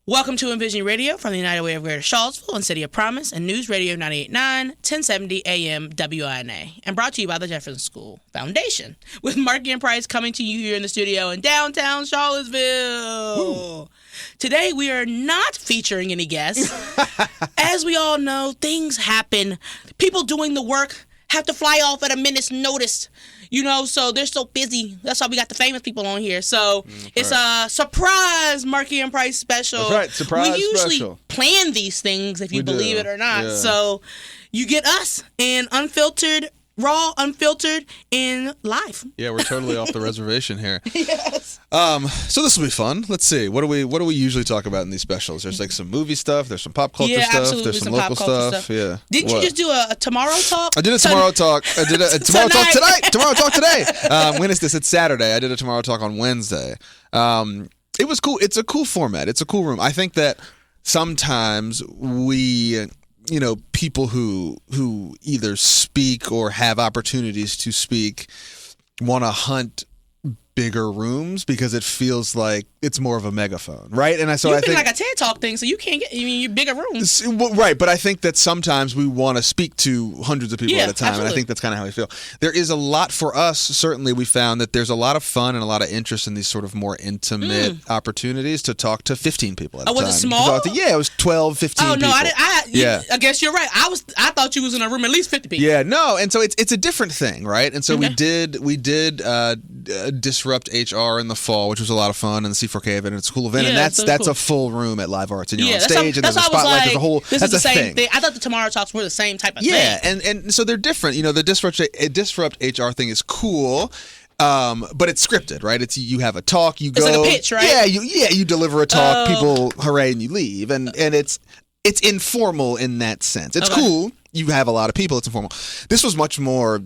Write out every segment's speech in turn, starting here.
Welcome to Envision Radio from the United Way of Greater Charlottesville and City of Promise and News Radio 98.9, 1070 AM WINA, and brought to you by the Jefferson School Foundation, with Marki and Price coming to you here in the studio in downtown Charlottesville. Ooh. Today we are not featuring any guests. As we all know, things happen. People doing the work have to fly off at a minute's notice. You know, so they're so busy. That's why we got the famous people on here. So it's a surprise Marki and Price special. That's right, surprise We usually special. plan these things, if you believe it or not. Yeah. So you get us in unfiltered, raw, unfiltered, and live. Yeah, we're totally off the reservation here. Yes. So this will be fun. Let's see. What do we usually talk about in these specials? There's like some movie stuff. There's some pop culture stuff. Absolutely, There's some pop local culture stuff. Yeah. Didn't you just do a Tomorrow Talk? I did a Tomorrow Talk. I did a Tomorrow Talk tonight. Tomorrow Talk today. When is this? It's Saturday. I did a Tomorrow Talk on Wednesday. It was cool. It's a cool format. It's a cool room. I think that sometimes we, you know, people who either speak or have opportunities to speak want to hunt bigger rooms because it feels like it's more of a megaphone, right? And I think like a TED Talk thing, so you can't get you bigger rooms. Right, but I think that sometimes we want to speak to hundreds of people at a time, absolutely. and I think that's kind of how we feel. There is a lot for us. Certainly, we found that there's a lot of fun and a lot of interest in these sort of more intimate opportunities to talk to 15 people at a time. Was it small? Yeah, it was 12, 15 people. Oh, no, I guess you're right. I thought you was in a room at least 50 people. Yeah, no, and so it's a different thing, right? And so we did Disrupt HR in the fall, which was a lot of fun, and the C4K event, and it's a cool event, and that's cool. a full room at Live Arts, and you're on that's stage, and there's a spotlight, there's a whole, this that's is the a same thing. I thought the Tomorrow Talks were the same type of thing. Yeah, and so they're different. You know, the Disrupt HR thing is cool. But it's scripted, right? It's you have a talk, you go. It's like a pitch, right? Yeah, you deliver a talk, people hooray, and you leave, and it's informal in that sense. It's cool. You have a lot of people. It's informal. This was much more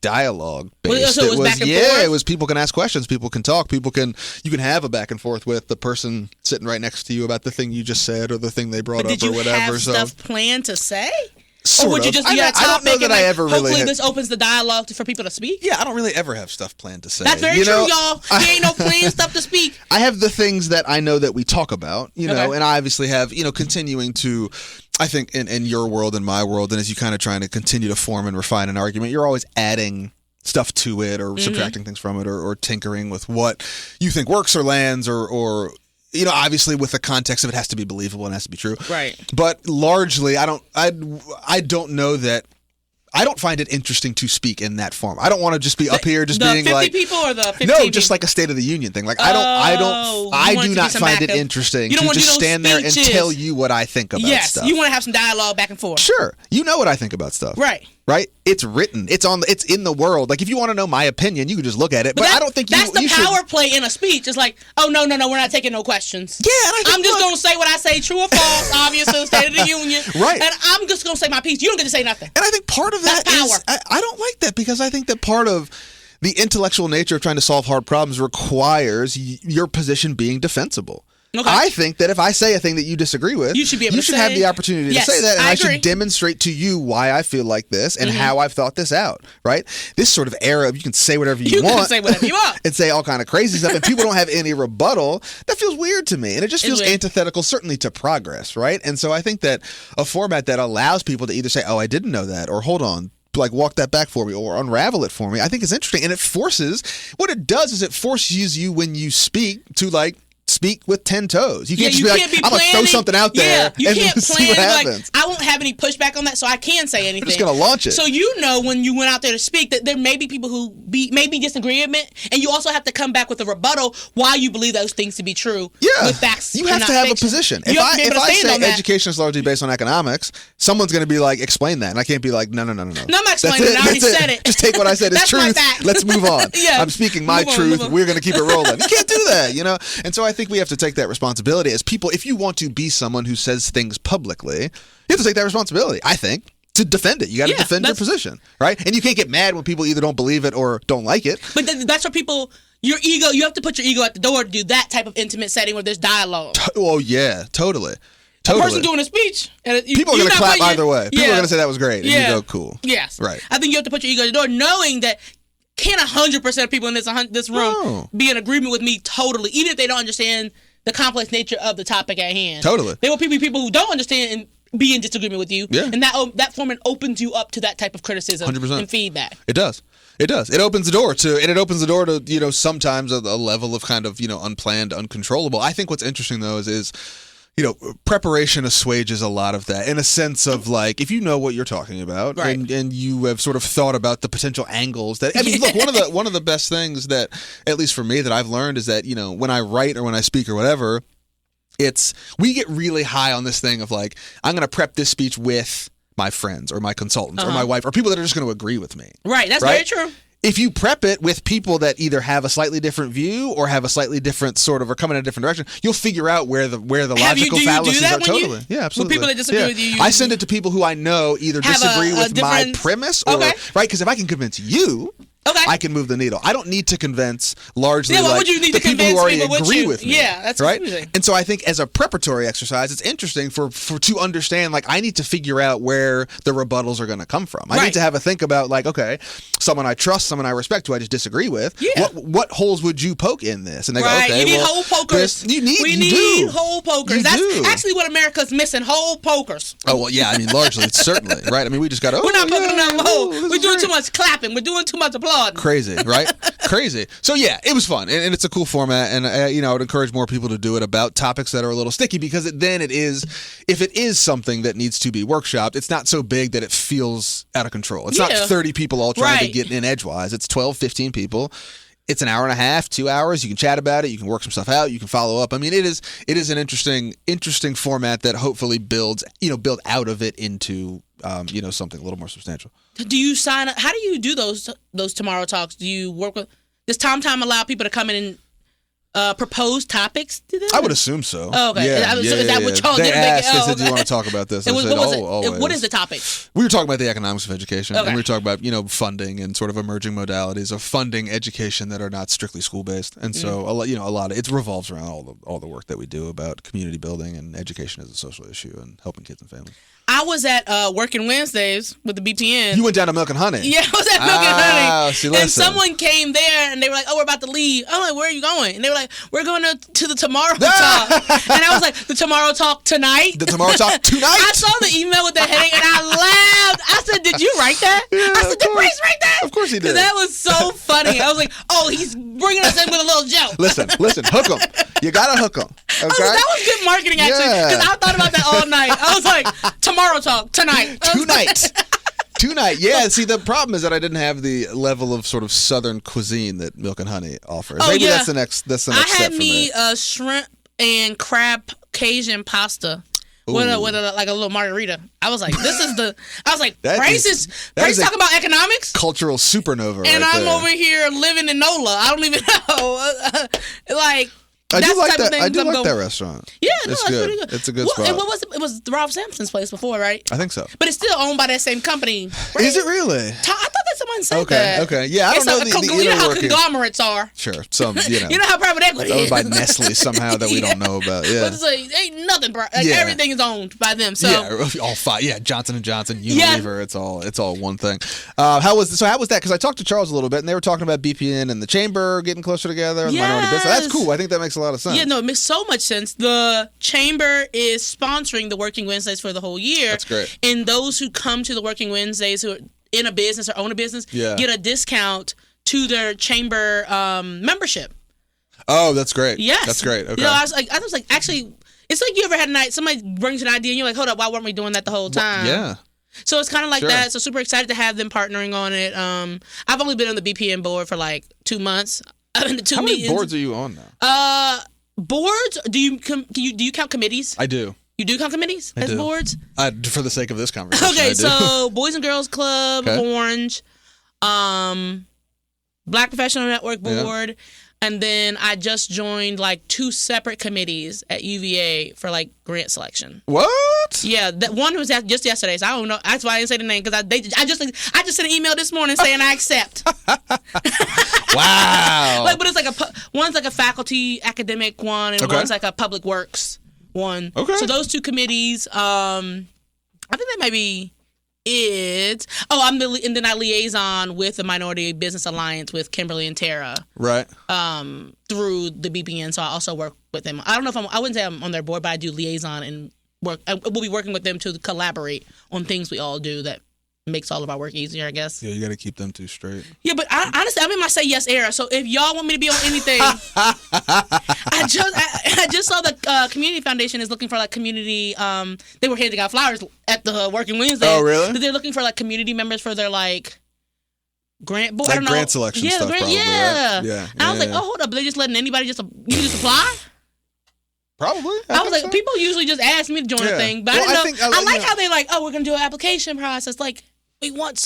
dialogue based. So it was back and forth? It was people can ask questions, people can talk, you can have a back and forth with the person sitting right next to you about the thing you just said or the thing they brought up or whatever. Did you have stuff planned to say? Sort or would you of. just I don't know that I ever really. Hopefully, this opens the dialogue for people to speak. Yeah, I don't really ever have stuff planned to say. That's very true, y'all. There ain't no planned stuff to speak. I have the things that I know that we talk about, you know, and I obviously have, you know, continuing to, I think in your world and my world, and as you kind of trying to continue to form and refine an argument, you're always adding stuff to it or subtracting things from it or tinkering with what you think works or lands or you know, obviously with the context of it has to be believable and has to be true. Right. But largely, I don't know that. I don't find it interesting to speak in that form. I don't want to just be up here just being like 50 people or the 15 no, just like a State of the Union thing. Like I do not find it interesting to just stand there and tell you what I think about stuff. Yes, you want to have some dialogue back and forth. Sure, you know what I think about stuff. Right. It's written. It's in the world. Like if you want to know my opinion, you can just look at it. But I don't think that's the power play in a speech. It's like, oh no, we're not taking no questions. Yeah, and I'm just gonna say what I say, true or false, obviously, State of the Union. Right. And I'm just gonna say my piece. You don't get to say nothing. And I think part of that is I don't like that because I think that part of the intellectual nature of trying to solve hard problems requires your position being defensible. Okay. I think that if I say a thing that you disagree with, you should have the opportunity to say that, and I should demonstrate to you why I feel like this and how I've thought this out, right? This sort of era of you can say whatever you want. You can say whatever you want. And say all kind of crazy stuff, and people don't have any rebuttal. That feels weird to me, and it just feels antithetical, certainly to progress, right? And so I think that a format that allows people to either say, oh, I didn't know that, or hold on, like walk that back for me or unravel it for me, I think is interesting. And it forces, what it does is it forces you when you speak to like, speak with 10 toes. You can't just be like, I'm going to throw something out there and see what happens. I won't have any pushback on that, so I can say anything. I'm just going to launch it. So you know when you went out there to speak that there may be people who may be disagreement, and you also have to come back with a rebuttal why you believe those things to be true. Yeah. With facts. You have to have a position. If I say education is largely based on economics, someone's going to be like, explain that. And I can't be like, no. No, I'm not explaining it. I already said it. Just take what I said as truth. Let's move on. I'm speaking my truth. We're going to keep it rolling. You can't do that, you know? And so I think we have to take that responsibility as people. If you want to be someone who says things publicly, you have to take that responsibility, I think, to defend it. You got to defend your position, right? And you can't get mad when people either don't believe it or don't like it. But that's where people, your ego, you have to put your ego at the door to do that type of intimate setting where there's dialogue. Oh, yeah, totally. A person doing a speech. And people are going to clap either way. People are going to say that was great. And you go, cool. Yes. Right. I think you have to put your ego at the door knowing that can't 100% of people in this room be in agreement with me totally, even if they don't understand the complex nature of the topic at hand. Totally. There will be people who don't understand and be in disagreement with you. Yeah. And that format opens you up to that type of criticism 100%. and feedback. It does. It does. It opens the door to, sometimes a level of kind of, unplanned, uncontrollable. I think what's interesting, though, is preparation assuages a lot of that in a sense of like, if you know what you're talking about, right, and you have sort of thought about the potential angles that, I mean, look, one of the best things that, at least for me, that I've learned is that, when I write or when I speak or whatever, we get really high on this thing of like, I'm going to prep this speech with my friends or my consultants or my wife or people that are just going to agree with me. Right. That's very true. If you prep it with people that either have a slightly different view or have a slightly different sort of, or come in a different direction, you'll figure out where the logical fallacies are. Totally. Yeah, absolutely. With people that disagree with you, I send it to people who I know either disagree with my premise or, right? Because if I can convince you, I can move the needle. I don't need to convince largely the people who already agree with me. Yeah, that's right. Confusing. And so I think as a preparatory exercise, it's interesting for to understand, like, I need to figure out where the rebuttals are going to come from. I need to have a think about, like, okay, someone I trust, someone I respect, who I just disagree with. Yeah. What holes would you poke in this? And they go, okay, you need hole pokers. We need hole pokers. That's actually what America's missing: hole pokers. Oh well, yeah. I mean, largely, certainly, right? I mean, we just got. We're not poking enough hole. We're doing too much clapping. We're doing too much applauding. Crazy, right? Crazy. So yeah, it was fun, and it's a cool format, and I would encourage more people to do it about topics that are a little sticky, because if it is something that needs to be workshopped, it's not so big that it feels out of control. It's not 30 people all trying to get in edgewise. It's 12, 15 people. It's an hour and a half, 2 hours. You can chat about it. You can work some stuff out. You can follow up. I mean, it is an interesting format that hopefully build out of it into something a little more substantial. Do you sign up? How do you do those tomorrow talks? Do you work with? Does TomTom allow people to come in and propose topics to them? I would assume so. Oh, okay. Yeah, is that what y'all did? They asked, they said, do you want to talk about this? I said, always. What is the topic? We were talking about the economics of education. Okay. And we were talking about, funding and sort of emerging modalities of funding education that are not strictly school-based. And so, a lot of it revolves around all the work that we do about community building and education as a social issue and helping kids and families. I was at Working Wednesdays with the BPN. You went down to Milk and Honey. Yeah, I was at Milk and Honey. See, listen. And someone came there and they were like, "Oh, we're about to leave." I'm like, "Where are you going?" And they were like, "We're going to the Tomorrow Talk." And I was like, "The Tomorrow Talk tonight?" The Tomorrow Talk tonight? I saw the email with the heading and I laughed. I said, "Did you write that?" Yeah, I said, "Did Bryce write that?" Of course he did. That was so funny. I was like, "Oh, he's bringing us in with a little joke." Listen, hook them. You got to hook them. Okay? That was good marketing, actually, because I thought about that all night. I was like, "Tomorrow Talk tonight." Tonight. Yeah, see, the problem is that I didn't have the level of sort of Southern cuisine that Milk and Honey offers. Maybe that's the next step for me. I had me a shrimp and crab Cajun pasta with a little margarita. I was like, Bryce is talking about economics? Cultural supernova and right I'm there. over here living in NOLA. I don't even know. I do like that. I do like that restaurant. Yeah, it's that's good. pretty good. It's a good spot. And what was it? It was Ralph Sampson's place before, right? I think so. But it's still owned by that same company. Right? Is it really? I thought that someone said that. Okay. Yeah, I don't know the inner You know how workings. conglomerates are. Sure. Some, you know. You know how private equity is. Owned by Nestle somehow that we don't know about. Yeah. But it's like, ain't nothing. Everything is owned by them. So all five. Yeah, Johnson & Johnson, Unilever. Yeah. It's all one thing. How was that? Because I talked to Charles a little bit, and they were talking about BPN and the chamber getting closer together. And minority business. That's cool. I think that makes a lot of sense. Yeah, no, it makes so much sense. The chamber is sponsoring the Working Wednesdays for the whole year. That's great. And those who come to the Working Wednesdays who are in a business or own a business get a discount to their chamber membership. Oh, that's great. Yes. That's great. Okay. I was like, actually, it's like you ever had a night, somebody brings an idea and you're like, hold up, why weren't we doing that the whole time? Yeah. So it's kind of like that. So super excited to have them partnering on it. I've only been on the BPN board for like 2 months. I've been to 2 How meetings. many boards are you on now? Boards? Do you count committees? I do. You do count committees as boards? For the sake of this conversation. Okay, I do. so Boys and Girls Club, Orange, Black Professional Network Board, and then I just joined like 2 separate committees at UVA for like grant selection. What? Yeah, that one was just yesterday, so I don't know. That's why I didn't say the name, because I just sent an email this morning saying I accept. Wow. But it's like one's like a faculty academic one, and one's like a public works one. Okay. So those 2 committees, I think they may be and then I liaison with the Minority Business Alliance with Kimberly and Tara. Right. Through the BPN, so I also work with them. I don't know if I wouldn't say I'm on their board, but I do liaison and work. We'll be working with them to collaborate on things we all do that makes all of our work easier, I guess. Yeah, you got to keep them two straight. Yeah, but honestly, I'm in my say yes era. So if y'all want me to be on anything, I just saw the Community Foundation is looking for like community. They were handing out flowers at the Working Wednesday. Oh, really? They're looking for like community members for their like grant board. Like I don't know. grant selection stuff, probably. Yeah. Right? Yeah. And I was like, oh, hold up, they're just letting anybody you just apply. Probably. I was like, people usually just ask me to join a thing, but I didn't know. I like how they like, oh, we're gonna do an application process. Like, we want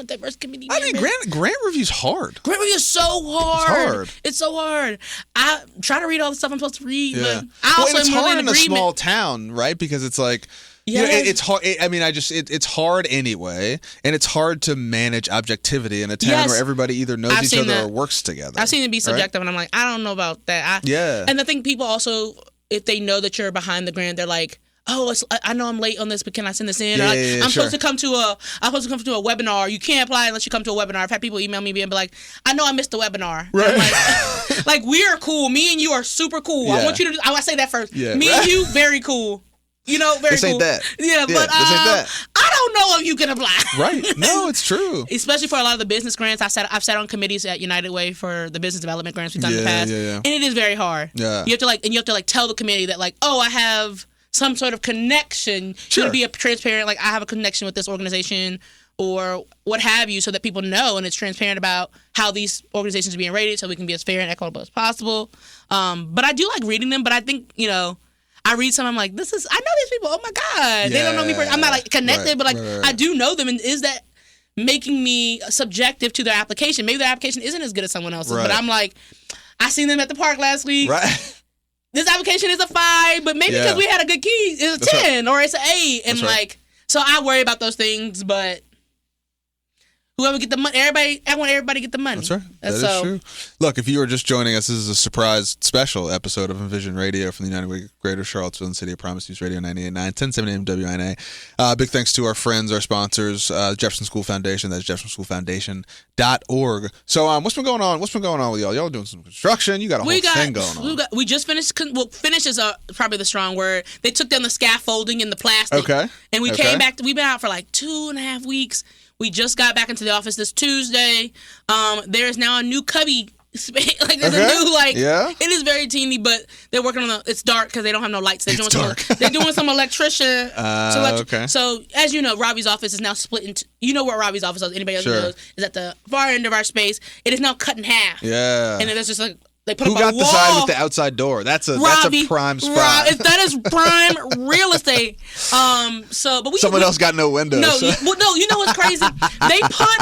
diverse community members. I mean, grant review's hard. Grant review is so hard. It's so hard. I try to read all the stuff I'm supposed to read, but I also it's am hard in a small town, right? Because it's like. Yeah, you know, it's hard. I mean, it's hard anyway, and it's hard to manage objectivity in a town where everybody either knows each other or works together. I've seen it be subjective, and I'm like, I don't know about that. And I think people also, if they know that you're behind the grant, they're like, oh, I know I'm late on this, but can I send this in? I'm supposed to come to a webinar. You can't apply unless you come to a webinar. I've had people email me and be like, I know I missed the webinar. Right. Like we are cool. Me and you are super cool. I want you to. I say that first. Yeah. Me and you, very cool. You know, very cool. This ain't that. Yeah, but I don't know if you can apply. Right. No, it's true. Especially for a lot of the business grants. I've sat on committees at United Way for the business development grants we've done in the past. And it is very hard. Yeah. You have to tell the committee that like, oh, I have some sort of connection. Sure. You be transparent, like I have a connection with this organization or what have you, so that people know and it's transparent about how these organizations are being rated so we can be as fair and equitable as possible. But I do like reading them, but I think, I read some, I'm like, I know these people. Oh my God. They don't know me. I'm not like connected, but like I do know them. And is that making me subjective to their application? Maybe their application isn't as good as someone else's, but I'm like, I seen them at the park last week. Right. This application is a 5, but maybe because we had a good key, it's a 10 or it's an 8. And so I worry about those things, but whoever get the money, I want everybody to get the money. That's right. That is true. Look, if you are just joining us, this is a surprise special episode of Envision Radio from the United Way Greater Charlottesville and City of Promise News Radio 98.9, 1070 AM WINA. Big thanks to our friends, our sponsors, Jefferson School Foundation. That's jeffersonschoolfoundation.org. So what's been going on? What's been going on with y'all? Y'all doing some construction? You got a whole thing going on. We just finished. Well, finish is probably the strong word. They took down the scaffolding and the plastic. Okay. And we came back. We've been out for like 2.5 weeks. We just got back into the office this Tuesday. There is now a new cubby space. Like there's a new it is very teeny, but they're working on it's dark because they don't have no lights. They're doing some electrician. So as you know, Robbie's office is now split into. You know where Robbie's office is. Anybody else knows is at the far end of our space. It is now cut in half. Yeah. And then there's just like. Who got the side with the outside door? That's a prime spot. That is prime real estate. But someone else got no windows. No, you know what's crazy? They put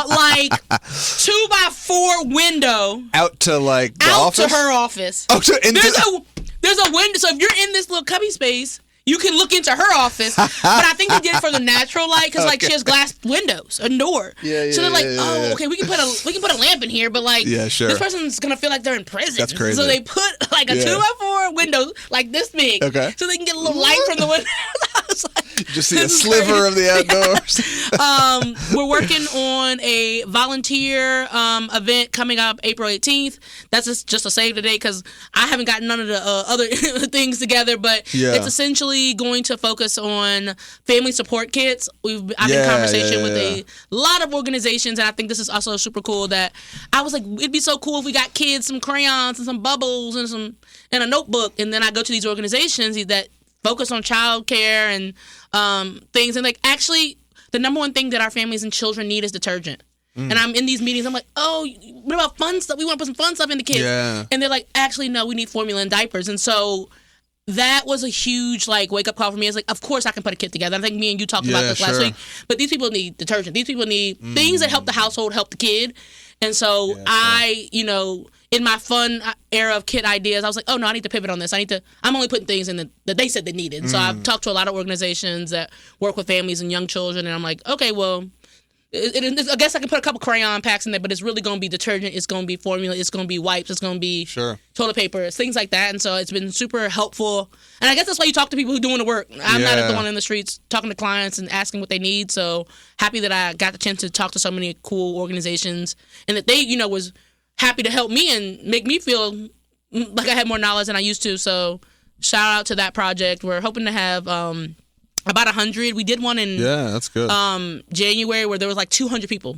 like 2x4 window out to like the out office? To her office. Oh, there's a window. So if you're in this little cubby space, you can look into her office, but I think they did it for the natural light because like she has glass windows, a door. Yeah. So they're like, okay, we can put a lamp in here, but like, this person's gonna feel like they're in prison. That's crazy. So they put like a 2x4 window like this big, so they can get a little light from the window. Just see a sliver of the outdoors. We're working on a volunteer event coming up April 18th. That's just a save the date because I haven't gotten none of the other things together, but it's essentially going to focus on family support kits. I've been in conversation with a lot of organizations, and I think this is also super cool that I was like, it'd be so cool if we got kids some crayons and some bubbles and a notebook, and then I go to these organizations that focus on child care and things, and like actually the number one thing that our families and children need is detergent. And I'm in these meetings, I'm like, oh, what about fun stuff? We want to put some fun stuff in the kids. And they're like, actually, no, we need formula and diapers. And so that was a huge like wake up call for me. It's like, of course I can put a kit together. I think me and you talked about this last week. But these people need detergent. These people need things that help the household, help the kid. And so in my fun era of kid ideas, I was like, oh no, I need to pivot on this. I'm only putting things in that they said they needed. So I've talked to a lot of organizations that work with families and young children, and I'm like, okay, well, I guess I can put a couple crayon packs in there, but it's really going to be detergent. It's going to be formula. It's going to be wipes. It's going to be toilet paper, things like that. And so it's been super helpful. And I guess that's why you talk to people who are doing the work. I'm not the one in the streets talking to clients and asking what they need. So happy that I got the chance to talk to so many cool organizations and that they, was happy to help me and make me feel like I had more knowledge than I used to. So shout out to that project. We're hoping to have about 100. We did one in that's good. January where there was like 200 people.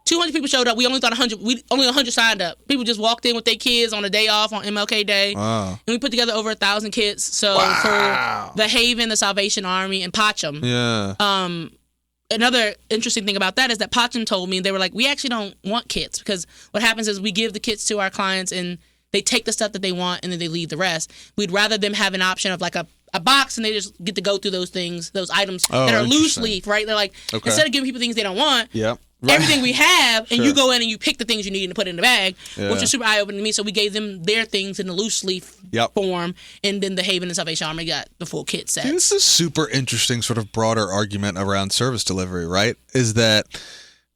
200 people showed up. We only thought 100. Only 100 signed up. People just walked in with their kids on a day off on MLK Day. Wow. And we put together over 1,000 kits. So for the Haven, the Salvation Army, and Pacham. Yeah. Another interesting thing about that is that Pacham told me, they were like, we actually don't want kits because what happens is we give the kits to our clients and they take the stuff that they want and then they leave the rest. We'd rather them have an option of like a box and they just get to go through those things, those items that are loose leaf, right? They're like, instead of giving people things they don't want, everything we have, and you go in and you pick the things you need and put it in the bag, which was super eye-opening to me. So we gave them their things in the loose leaf form, and then the Haven and Salvation Army got the full kit set. This is a super interesting sort of broader argument around service delivery, right? Is that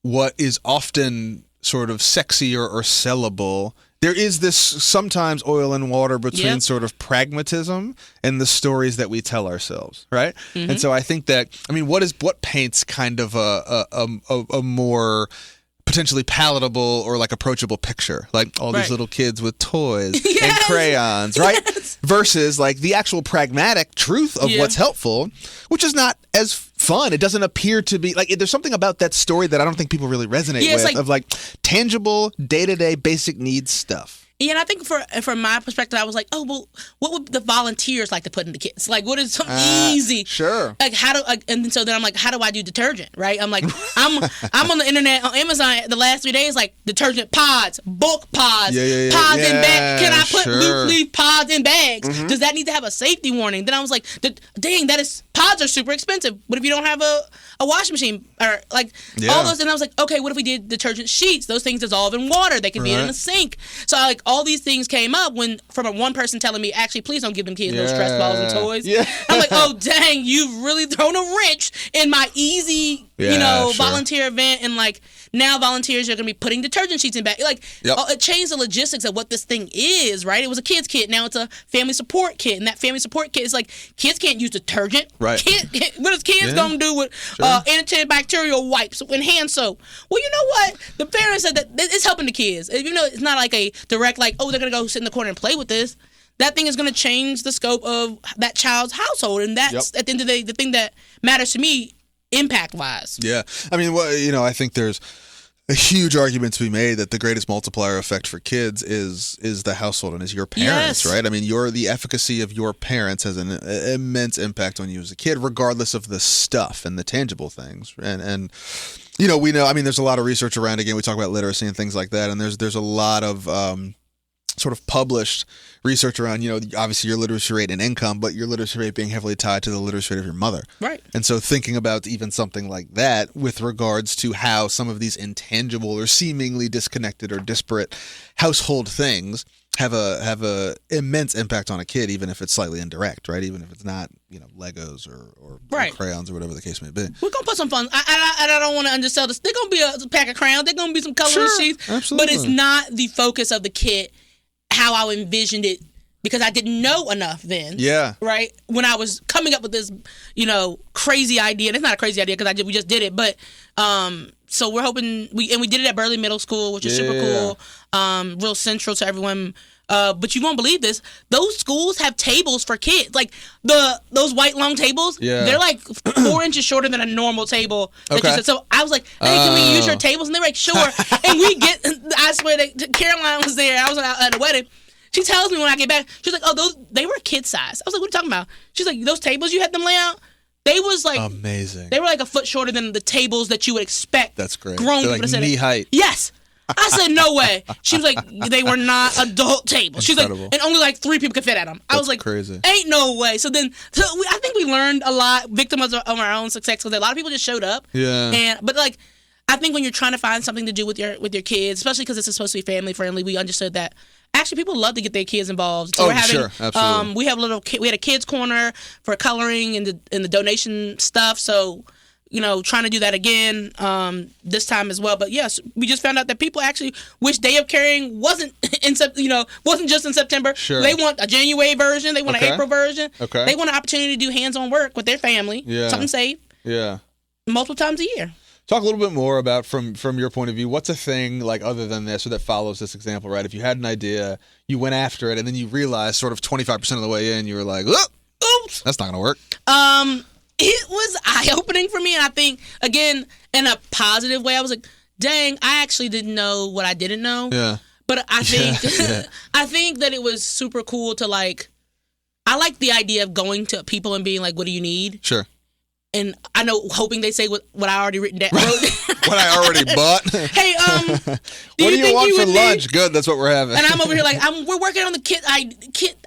what is often sort of sexier or sellable, there is this sometimes oil and water between sort of pragmatism and the stories that we tell ourselves, right? Mm-hmm. And so I think that, what paints kind of a more potentially palatable or like approachable picture, like all these little kids with toys and crayons, right? Versus like the actual pragmatic truth of what's helpful, which is not as fun. It doesn't appear to be like, there's something about that story that I don't think people really resonate with, of like tangible day-to-day basic needs stuff. Yeah, and I think from my perspective, I was like, oh, well, what would the volunteers like to put into kits? Like, what is something easy? Sure. Like, and so then I'm like, how do I do detergent, right? I'm like, I'm on the internet, on Amazon the last 3 days, like, detergent pods, bulk pods, pods in bags. Can I put loose leaf pods in bags? Mm-hmm. Does that need to have a safety warning? Then I was like, dang, pods are super expensive. What if you don't have a washing machine? Or, like, all those, and I was like, okay, what if we did detergent sheets? Those things dissolve in water. They can be in a sink. So, like, all these things came up from one person telling me, actually, please don't give them kids no stress balls and toys. Yeah. I'm like, oh, dang, you've really thrown a wrench in my easy, volunteer event. And like, now volunteers are going to be putting detergent sheets in back. Like, it changed the logistics of what this thing is, right? It was a kids kit. Now it's a family support kit. And that family support kit is like, kids can't use detergent. Right. What is kids going to do with antibacterial wipes and hand soap? Well, you know what? The parents said that it's helping the kids. You know, it's not like a direct, like, oh, they're going to go sit in the corner and play with this. That thing is going to change the scope of that child's household. And that's, at the end of the day, the thing that matters to me, impact-wise. Yeah. I mean, I think there's a huge argument to be made that the greatest multiplier effect for kids is the household and is your parents, right? I mean, the efficacy of your parents has an immense impact on you as a kid, regardless of the stuff and the tangible things. And we know, I mean, there's a lot of research around, again, we talk about literacy and things like that, and there's a lot of sort of published research around, obviously your literacy rate and income, but your literacy rate being heavily tied to the literacy rate of your mother. Right. And so thinking about even something like that with regards to how some of these intangible or seemingly disconnected or disparate household things have a immense impact on a kid, even if it's slightly indirect, right? Even if it's not, Legos or crayons or whatever the case may be. We're going to put some fun. I don't want to undersell this. They're going to be a pack of crayons. They're going to be some coloring sheets. Absolutely. But it's not the focus of the kit how I envisioned it, because I didn't know enough then. Yeah. Right? When I was coming up with this, crazy idea. And it's not a crazy idea because we just did it. But so we're hoping we did it at Burley Middle School, which is super cool. Real central to everyone. But you won't believe this. Those schools have tables for kids. Like those white long tables, they're like 4 inches shorter than a normal table. So I was like, hey, can we use your tables? And they were like, sure. And I swear, Caroline was there. I was at a wedding. She tells me when I get back, she's like, oh, they were kid size. I was like, what are you talking about? She's like, those tables you had them lay out? They was like amazing. They were like a foot shorter than the tables that you would expect. That's great. Grown they're people like knee height. Yes. I said, no way. She was like, they were not adult tables. She's like, and only like 3 people could fit at them. I was like, crazy. Ain't no way. So I think we learned a lot, victims of our own success, because a lot of people just showed up. Yeah. But like, I think when you're trying to find something to do with your kids, especially because this is supposed to be family friendly, we understood that actually people love to get their kids involved. So sure, absolutely. We had a kids corner for coloring and the donation stuff. So trying to do that again this time as well. But yes, we just found out that people actually wish Day of Caring wasn't wasn't just in September. Sure. They want a January version. They want an April version. Okay. They want an opportunity to do hands-on work with their family. Yeah. Something safe. Yeah. Multiple times a year. Talk a little bit more about from your point of view. What's a thing like other than this or that follows this example, right? If you had an idea, you went after it, and then you realized sort of 25% of the way in, you were like, oops, that's not going to work. It was eye-opening for me, and I think, again, in a positive way, I was like, dang, I actually didn't know what I didn't know. Yeah. But I think I think that it was super cool to, like, I like the idea of going to people and being like, what do you need? Sure. And I know, hoping they say what I already written down. What I already bought. Hey, what do you want for lunch? Good, that's what we're having. And I'm over here like, we're working on the kit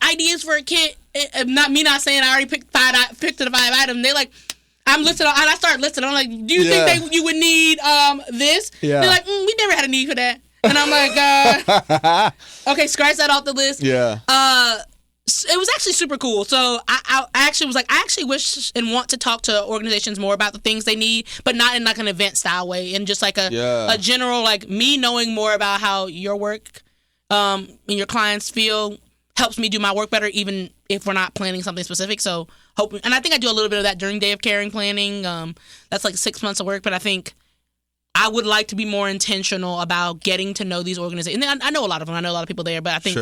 ideas for a kit. Not saying I already picked the 5 items. They like, I'm listed on, and I start listing. I'm like, do you think you would need this? Yeah. They're like, we never had a need for that. And I'm like, okay, scratch that off the list. Yeah. It was actually super cool. So I actually was like, I actually wish and want to talk to organizations more about the things they need, but not in like an event style way, and just like a general, like, me knowing more about how your work and your clients feel helps me do my work better, even if we're not planning something specific. So hoping, and I think I do a little bit of that during Day of Caring planning. That's like 6 months of work, but I think I would like to be more intentional about getting to know these organizations. And I know a lot of them. I know a lot of people there, but I think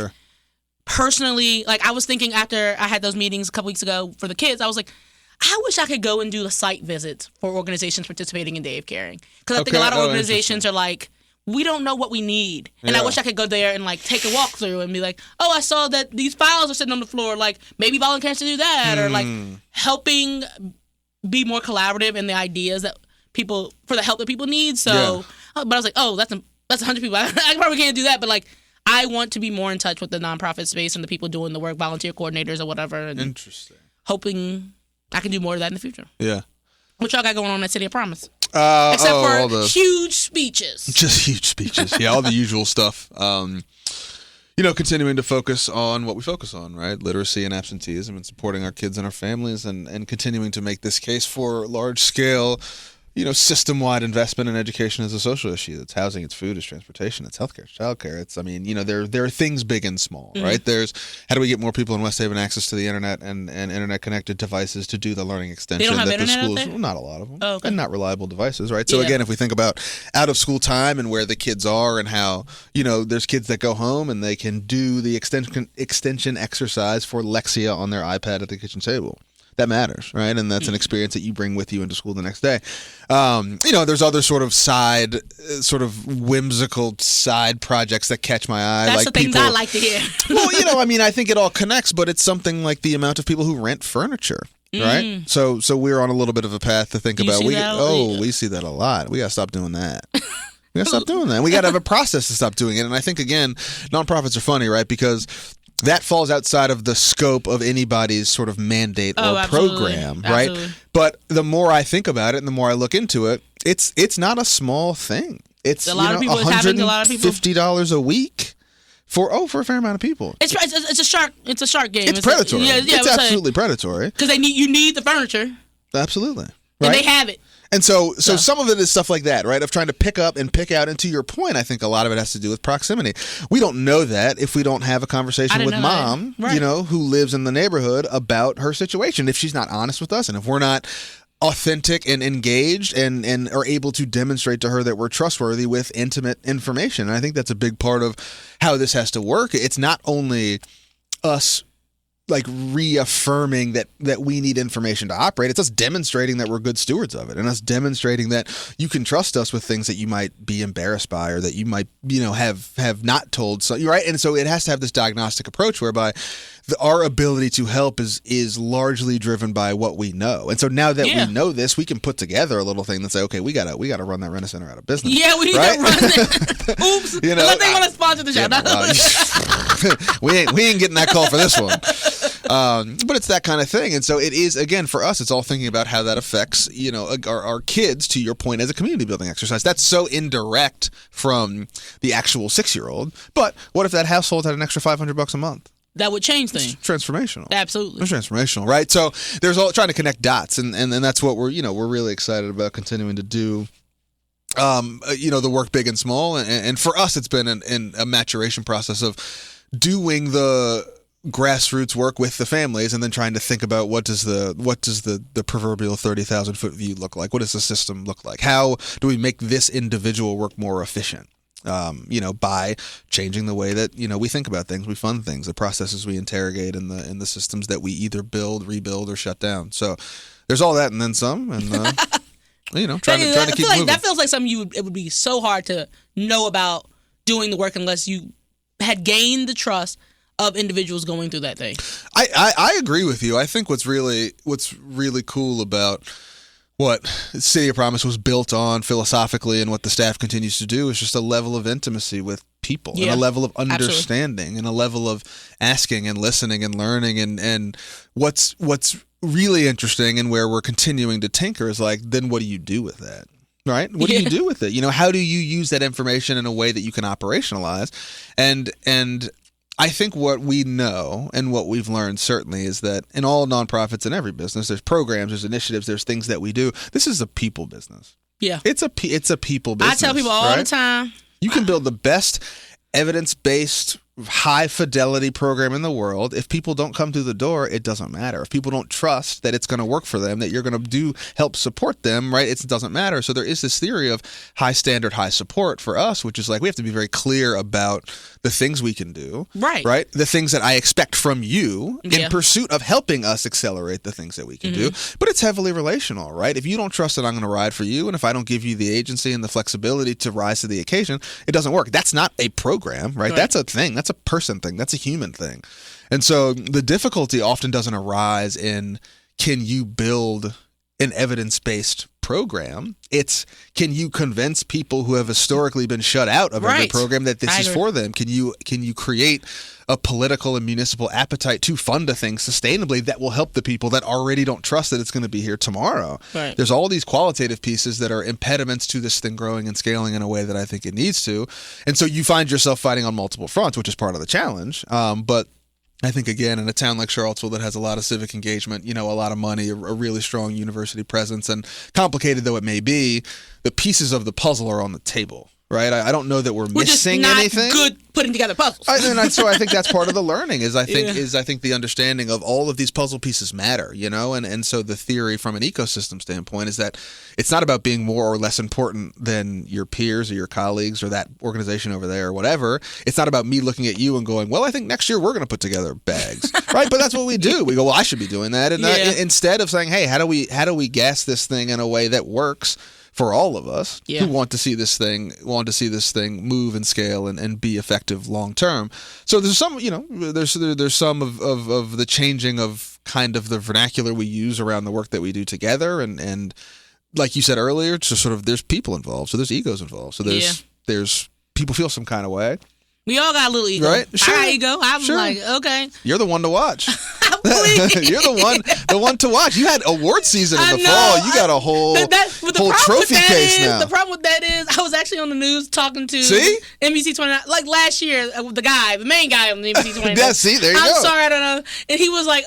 personally, like, I was thinking after I had those meetings a couple weeks ago for the kids, I was like, I wish I could go and do the site visits for organizations participating in Day of Caring. Because I think a lot of organizations are like, we don't know what we need. And I wish I could go there and, like, take a walk through and be like, oh, I saw that these files are sitting on the floor. Like, maybe volunteers to do that. Or, like, helping be more collaborative in the ideas that people, for the help that people need. So, but I was like, oh, that's 100 people. I probably can't do that. But, like, I want to be more in touch with the nonprofit space and the people doing the work, volunteer coordinators or whatever. And interesting. Hoping I can do more of that in the future. Yeah. What y'all got going on at City of Promise? Except for huge speeches. Just huge speeches. Yeah, all the usual stuff. Continuing to focus on what we focus on, right? Literacy and absenteeism, and supporting our kids and our families, and continuing to make this case for large-scale, system-wide investment in education as a social issue. It's housing, it's food, it's transportation, it's healthcare, it's childcare. It's, there are things big and small, right? There's how do we get more people in West Haven access to the internet and internet-connected devices to do the learning extension they don't have that internet the schools, out there? well, not a lot of them, okay. and not reliable devices, right? So again, if we think about out-of-school time and where the kids are and how, there's kids that go home and they can do the extension exercise for Lexia on their iPad at the kitchen table. That matters, right? And that's an experience that you bring with you into school the next day. There's other sort of whimsical side projects that catch my eye. That's like the things I like to hear. Well, I think it all connects, but it's something like the amount of people who rent furniture, right? So we're on a lot of a path to think about. We see that a lot. We got to stop doing that. We got to stop doing that. We got to have a process to stop doing it. And I think, again, nonprofits are funny, right? Because that falls outside of the scope of anybody's sort of mandate or program, right? Absolutely. But the more I think about it and the more I look into it, it's not a small thing. It's a lot of people. It's happening to a lot of people. $50 a week for a fair amount of people. It's a shark. It's a shark game. It's predatory. It's absolutely predatory. Because you need the furniture. Absolutely. Right? And they have it. And so some of it is stuff like that, right? Of trying to pick up and pick out. And to your point, I think a lot of it has to do with proximity. We don't know that if we don't have a conversation with mom, who lives in the neighborhood about her situation. If she's not honest with us and if we're not authentic and engaged and are able to demonstrate to her that we're trustworthy with intimate information. And I think that's a big part of how this has to work. It's not only us like reaffirming that we need information to operate. It's us demonstrating that we're good stewards of it, and us demonstrating that you can trust us with things that you might be embarrassed by or that you might, have not told. So you're right. And so it has to have this diagnostic approach whereby our ability to help is largely driven by what we know. And so now that we know this, we can put together a little thing and say, okay, we gotta run that Rent Center out of business. Yeah, we need to run it. Oops. Unless they want to sponsor the show. We ain't getting that call for this one. But it's that kind of thing. And so it is, again, for us, it's all thinking about how that affects, our kids, to your point, as a community building exercise. That's so indirect from the actual 6-year-old. But what if that household had an extra $500 a month? that would change things. It's transformational. Absolutely. It's transformational, right? So there's all trying to connect dots, and that's what we're really excited about continuing to do. The work big and small, and for us, it's been a maturation process of doing the grassroots work with the families, and then trying to think about what does the proverbial 30,000-foot view look like? What does the system look like? How do we make this individual work more efficient? By changing the way that we think about things, we fund things, the processes we interrogate, in the systems that we either build, rebuild, or shut down. So there's all that, and then some, and trying to keep moving. That feels like something it would be so hard to know about doing the work unless you had gained the trust of individuals going through that thing. I agree with you. I think what's really cool about what City of Promise was built on philosophically, and what the staff continues to do, is just a level of intimacy with people, and a level of understanding, absolutely, and a level of asking and listening and learning, and what's really interesting, and where we're continuing to tinker, is like, then what do you do with that? Right? What do you do with it? How do you use that information in a way that you can operationalize? And I think what we know, and what we've learned certainly, is that in all nonprofits, in every business, there's programs, there's initiatives, there's things that we do. This is a people business. Yeah. It's a people business. I tell people all the time. You can build the best evidence-based, high-fidelity program in the world. If people don't come through the door, it doesn't matter. If people don't trust that it's going to work for them, that you're going to help support them, right, it doesn't matter. So there is this theory of high standard, high support for us, which is like, we have to be very clear about the things we can do, right? The things that I expect from you in pursuit of helping us accelerate the things that we can do. But it's heavily relational, right? If you don't trust that I'm going to ride for you, and if I don't give you the agency and the flexibility to rise to the occasion, it doesn't work. That's not a program, right? That's a thing. That's a person thing. That's a human thing. And so the difficulty often doesn't arise in, can you build an evidence-based program? It's, can you convince people who have historically been shut out of every program that this is for them? Can you create a political and municipal appetite to fund a thing sustainably that will help the people that already don't trust that it's going to be here tomorrow? There's all these qualitative pieces that are impediments to this thing growing and scaling in a way that I think it needs to. And so you find yourself fighting on multiple fronts, which is part of the challenge. But I think, again, in a town like Charlottesville that has a lot of civic engagement, a lot of money, a really strong university presence, and complicated though it may be, the pieces of the puzzle are on the table, right? I don't know that we're missing anything. Good putting together puzzles. So I think that's part of the learning, is I think the understanding of all of these puzzle pieces matter, and so the theory from an ecosystem standpoint is that it's not about being more or less important than your peers or your colleagues or that organization over there or whatever. It's not about me looking at you and going, well, I think next year we're going to put together bags, right? But that's what we do. We go, well, I should be doing that, and instead of saying, hey, how do we gas this thing in a way that works for all of us who want to see this thing move and scale and be effective long term. So there's some, there's some of the changing of kind of the vernacular we use around the work that we do together, and like you said earlier, just sort of, there's people involved, so there's egos involved, so there's people feel some kind of way. We all got a little ego. Right? Sure. I got ego. I'm like, okay. You're the one to watch. You're the one to watch. You had award season in the fall. You got a whole trophy case now. The problem with that is, I was actually on the news talking to NBC 29, like last year, the main guy on the NBC 29. There you go. I'm sorry, I don't know. And he was like,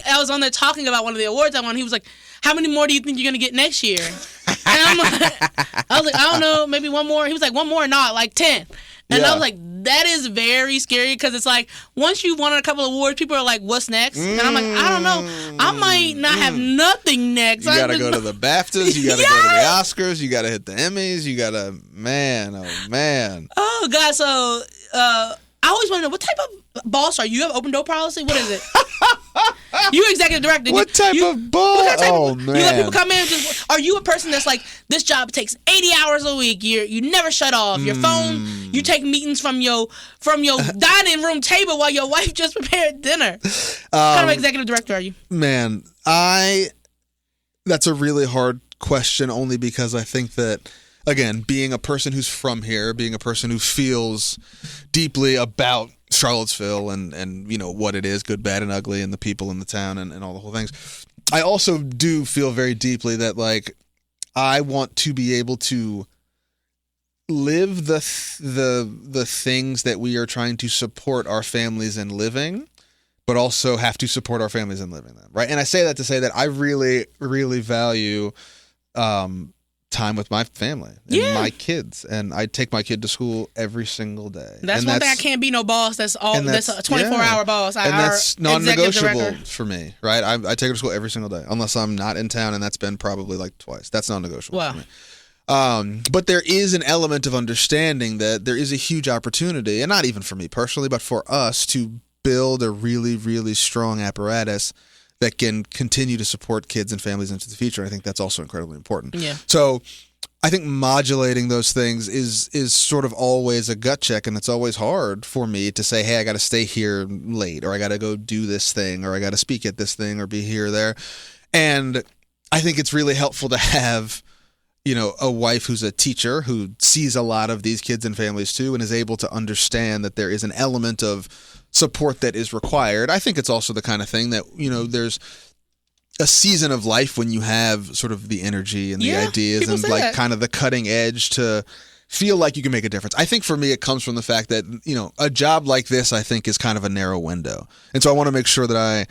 I was on there talking about one of the awards I won. He was like, how many more do you think you're going to get next year? And I was like, I don't know, maybe one more. He was like, one more, not like 10. And I was like, that is very scary, because it's like, once you won a couple of awards, people are like, what's next? And I'm like, I don't know. I might not have nothing next. You got to go to the BAFTAs. You got to go to the Oscars. You got to hit the Emmys. You got to, man. Oh, God. So I always want to know, what type of boss are you? You have open door policy? What is it? You executive director. What type of boss? Oh, man. You let people come in and just, are you a person that's like, this job takes 80 hours a week. You never shut off. Your phone, you take meetings from your dining room table while your wife just prepared dinner. What kind of executive director are you? Man, that's a really hard question, only because I think that, again, being a person who's from here, being a person who feels deeply about Charlottesville and what it is, good, bad, and ugly, and the people in the town and all the whole things, I also do feel very deeply that, like, I want to be able to live the things that we are trying to support our families in living but also have to support our families in living them, right? And I say that to say that I really, really value time with my family and my kids, and I take my kid to school every single day. That's one thing. I can't be no boss. That's a 24-hour boss. And that's non-negotiable for me, right? I take her to school every single day, unless I'm not in town, and that's been probably like twice. That's non-negotiable for me. But there is an element of understanding that there is a huge opportunity, and not even for me personally, but for us to build a really, really strong apparatus that can continue to support kids and families into the future. I think that's also incredibly important. Yeah. So I think modulating those things is sort of always a gut check, and it's always hard for me to say, hey, I got to stay here late, or I got to go do this thing, or I got to speak at this thing, or be here or there. And I think it's really helpful to have, you know, a wife who's a teacher who sees a lot of these kids and families too, and is able to understand that there is an element of support that is required. I think it's also the kind of thing that, you know, there's a season of life when you have sort of the energy and the ideas and like kind of the cutting edge to feel like you can make a difference. I think for me, it comes from the fact that, you know, a job like this, I think, is kind of a narrow window. And so I want to make sure that I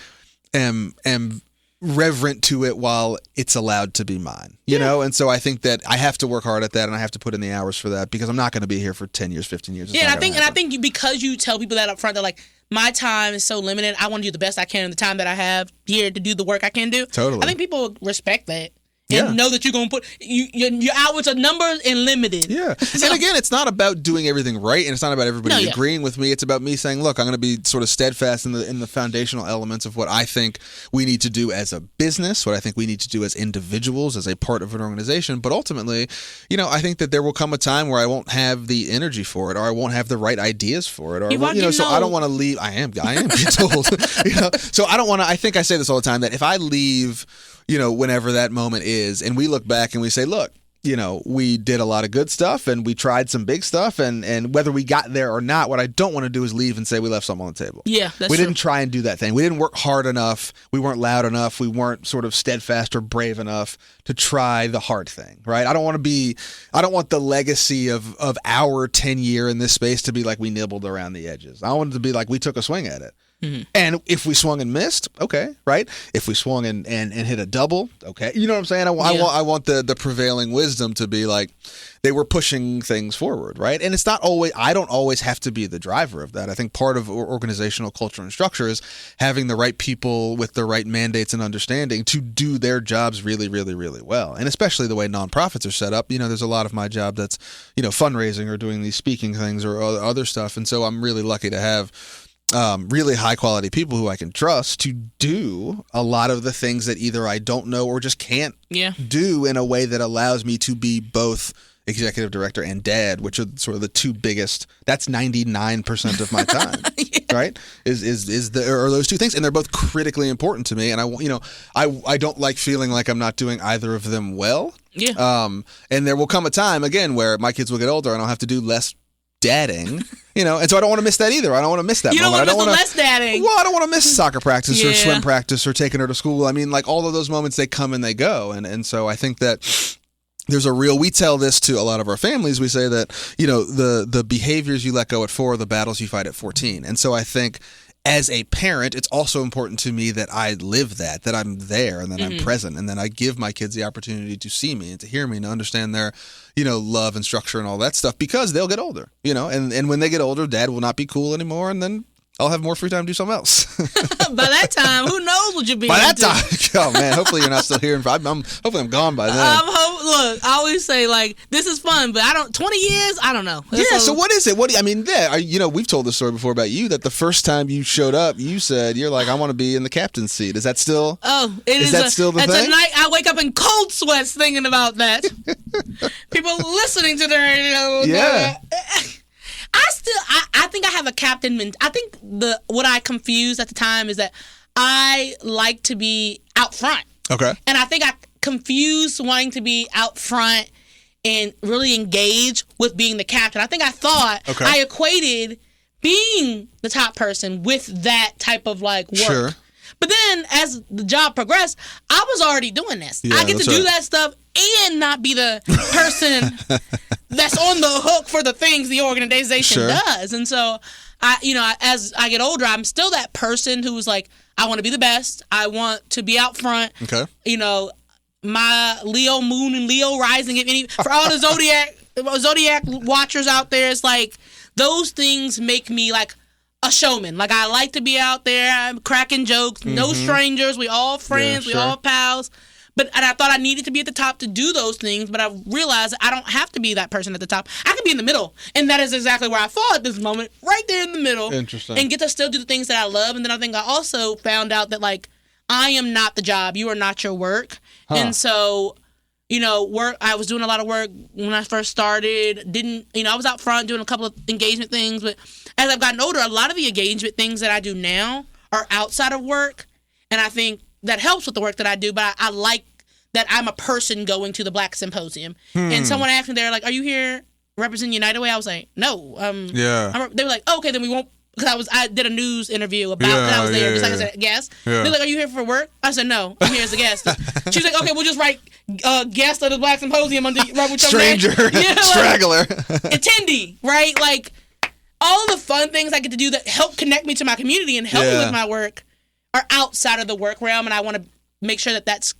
am reverent to it while it's allowed to be mine, you know? And so I think that I have to work hard at that, and I have to put in the hours for that, because I'm not going to be here for 10 years, 15 years. And I think because you tell people that up front, they're like, my time is so limited, I want to do the best I can in the time that I have here to do the work I can do. Totally. I think people respect that. And know that you're going to put your hours are numbered and limited. Yeah. So, and again, it's not about doing everything right, and it's not about everybody agreeing with me. It's about me saying, look, I'm going to be sort of steadfast in the foundational elements of what I think we need to do as a business, what I think we need to do as individuals, as a part of an organization. But ultimately, you know, I think that there will come a time where I won't have the energy for it, or I won't have the right ideas for it, or so I don't want to leave. I am being told. You know, so I don't want to. I think I say this all the time, that if I leave, you know, whenever that moment is, and we look back and we say, look, you know, we did a lot of good stuff and we tried some big stuff, and whether we got there or not, what I don't want to do is leave and say we left something on the table. Yeah, that's We true. didn't try and do that thing. We didn't work hard enough. We weren't loud enough. We weren't sort of steadfast or brave enough to try the hard thing, right? I don't want the legacy of our 10-year in this space to be like we nibbled around the edges. I want it to be like we took a swing at it. Mm-hmm. And if we swung and missed, okay, right? If we swung and hit a double, okay. You know what I'm saying? I want the prevailing wisdom to be like they were pushing things forward, right? And it's not always, I don't always have to be the driver of that. I think part of organizational culture and structure is having the right people with the right mandates and understanding to do their jobs really, really, really well. And especially the way nonprofits are set up, you know, there's a lot of my job that's, you know, fundraising or doing these speaking things or other stuff. And so I'm really lucky to have really high quality people who I can trust to do a lot of the things that either I don't know or just can't do in a way that allows me to be both executive director and dad, which are sort of the two biggest. That's 99% of my time, right? Is those two things, and they're both critically important to me. And I don't like feeling like I'm not doing either of them well. Yeah. And there will come a time again where my kids will get older and I'll have to do less dadding, you know, and so I don't want to miss that either. I don't want to miss that moment. I don't want to miss less dadding. Well, I don't want to miss soccer practice or swim practice or taking her to school. I mean, like all of those moments, they come and they go, and so I think that there's we tell this to a lot of our families. We say that, you know, the behaviors you let go at 4 are the battles you fight at 14, and so I think as a parent, it's also important to me that I live that I'm there and that I'm present, and then I give my kids the opportunity to see me and to hear me and to understand their, you know, love and structure and all that stuff, because they'll get older, you know, and when they get older, dad will not be cool anymore, and then I'll have more free time to do something else. By that time, who knows what you'll be by into. that time, oh man, hopefully you're not still here. Hopefully I'm gone by then. Look, I always say, like, this is fun, but 20 years, I don't know. So what is it? You know, we've told this story before about you, that the first time you showed up, you said, you're like, I want to be in the captain's seat. Is that still? Oh, is that still the thing? Tonight I wake up in cold sweats thinking about that. People listening to the radio. Yeah. I think I have a captain. I think what I confused at the time is that I like to be out front. Okay. And I think I confused wanting to be out front and really engage with being the captain. I think I thought I equated being the top person with that type of like work. Sure. But then as the job progressed, I was already doing this. Yeah, I get to do that stuff and not be the person that's on the hook for the things the organization does. And so as I get older, I'm still that person who's like, I want to be the best. I want to be out front. Okay. My Leo moon and Leo rising. For all the zodiac watchers out there, it's like those things make me like a showman. Like I like to be out there. I'm cracking jokes. No strangers. We all friends. We all pals. And I thought I needed to be at the top to do those things, but I realized I don't have to be that person at the top. I can be in the middle, and that is exactly where I fall at this moment, right there in the middle. Interesting. And get to still do the things that I love. And then I think I also found out that, like, I am not the job. You are not your work. Huh. And so, work. I was doing a lot of work when I first started. I was out front doing a couple of engagement things, but as I've gotten older, a lot of the engagement things that I do now are outside of work, and I think that helps with the work that I do, but I like that I'm a person going to the Black Symposium. And someone asked me, they're like, are you here representing United Way? I was like, no. They were like, oh, okay, then we won't, because I did a news interview about that I was there, just like I said, guest. They're like, are you here for work? I said, no, I'm here as a guest. She's like, okay, we'll just write guest of the Black Symposium under stranger, straggler. Attendee, right? Like, all the fun things I get to do that help connect me to my community and help me with my work are outside of the work realm, and I want to make sure that that's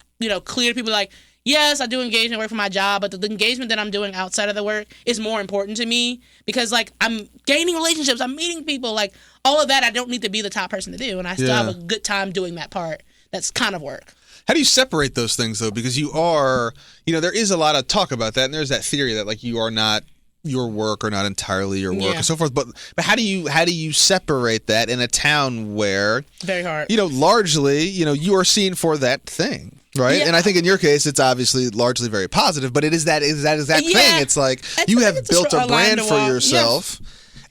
clear to people. Like, yes, I do engagement work for my job, but the engagement that I'm doing outside of the work is more important to me because, like, I'm gaining relationships, I'm meeting people, like, all of that I don't need to be the top person to do, and I still have a good time doing that part. That's kind of work. How do you separate those things, though? Because you are, there is a lot of talk about that, and there's that theory that, like, you are not your work or not entirely your work and so forth, but how do you separate that in a town where very hard, largely you are seen for that thing, right? And I think in your case it's obviously largely very positive, but it is that exact thing. It's like you have built a brand for yourself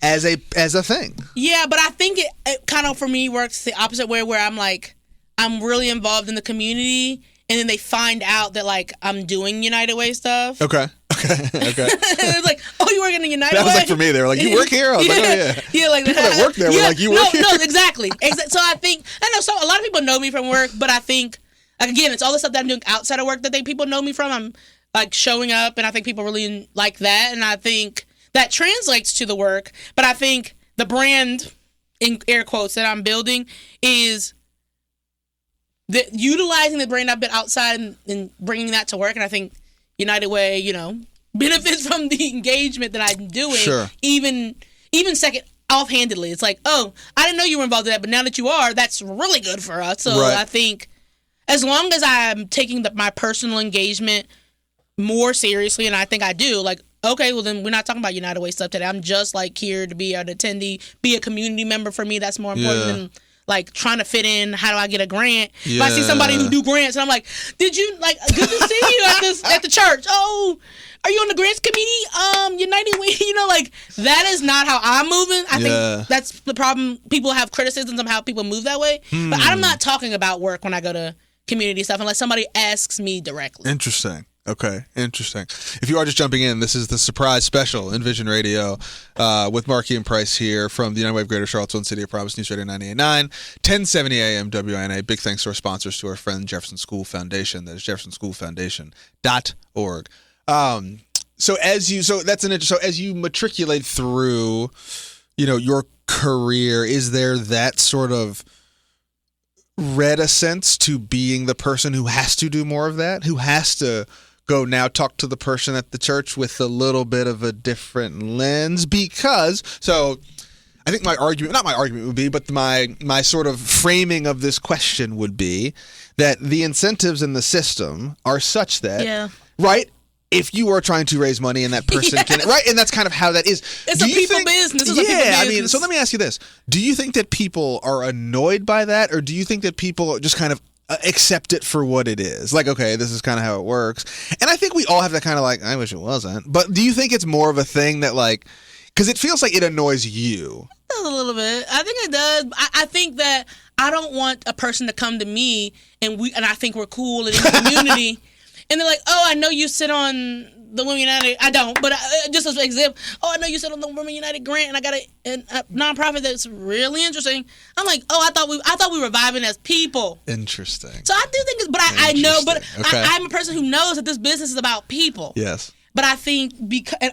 as a thing. But I think it kind of for me works the opposite way, where I'm like, I'm really involved in the community, and then they find out that, like, I'm doing United Way stuff. Okay. It's like, oh, you work in the United Way? That was like for me. They were like, you work here? I was like, oh, yeah. Yeah, like people that work there were like, you work here? No, exactly. So I think, so a lot of people know me from work, but I think, like, again, it's all the stuff that I'm doing outside of work that people know me from. I'm, like, showing up, and I think people really like that, and I think that translates to the work, but I think the brand, in air quotes, that I'm building is utilizing the brand I've been outside and bringing that to work, and I think United Way, benefits from the engagement that I'm doing. Sure. Even second offhandedly, it's like, oh, I didn't know you were involved in that, but now that you are, that's really good for us. So I think as long as I'm taking my personal engagement more seriously, and I think I do, like, okay, well then we're not talking about United Way stuff today. I'm just like here to be an attendee, be a community member. For me, that's more important than like trying to fit in. How do I get a grant? If I see somebody who do grants, and I'm like, did you like? Good to see you at the church. Oh, are you on the grants committee? United Way, like that is not how I'm moving. I think that's the problem. People have criticisms of how people move that way, but I'm not talking about work when I go to community stuff unless somebody asks me directly. Interesting. Okay, interesting. If you are just jumping in, this is the Surprise special in Vision Radio with Marki and Price here from the United Way of Greater Charlottesville and City of Providence, News Radio 98.9, 1070 AM WINA. Big thanks to our sponsors, to our friend Jefferson School Foundation. That is jeffersonschoolfoundation.org. So as you matriculate through, your career, is there that sort of reticence to being the person who has to do more of that, who has to go now talk to the person at the church with a little bit of a different lens? Because, so I think not my argument would be, but my sort of framing of this question would be that the incentives in the system are such that, right? If you are trying to raise money and that person can, right? And that's kind of how that is. It's a people business. I mean, so let me ask you this. Do you think that people are annoyed by that, or do you think that people just kind of accept it for what it is? Like, okay, this is kind of how it works. And I think we all have that kind of like, I wish it wasn't. But do you think it's more of a thing that like, because it feels like it annoys you? A little bit. I think it does. I think that I don't want a person to come to me and I think we're cool and in the community. And they're like, oh, I know you sit on the Women United. I don't, but just as an example, oh, I know you sit on the Women United grant, and I got a nonprofit that's really interesting. I'm like, oh, I thought we were vibing as people. Interesting. So I do think, but I know, but I'm a person who knows that this business is about people. Yes. But I think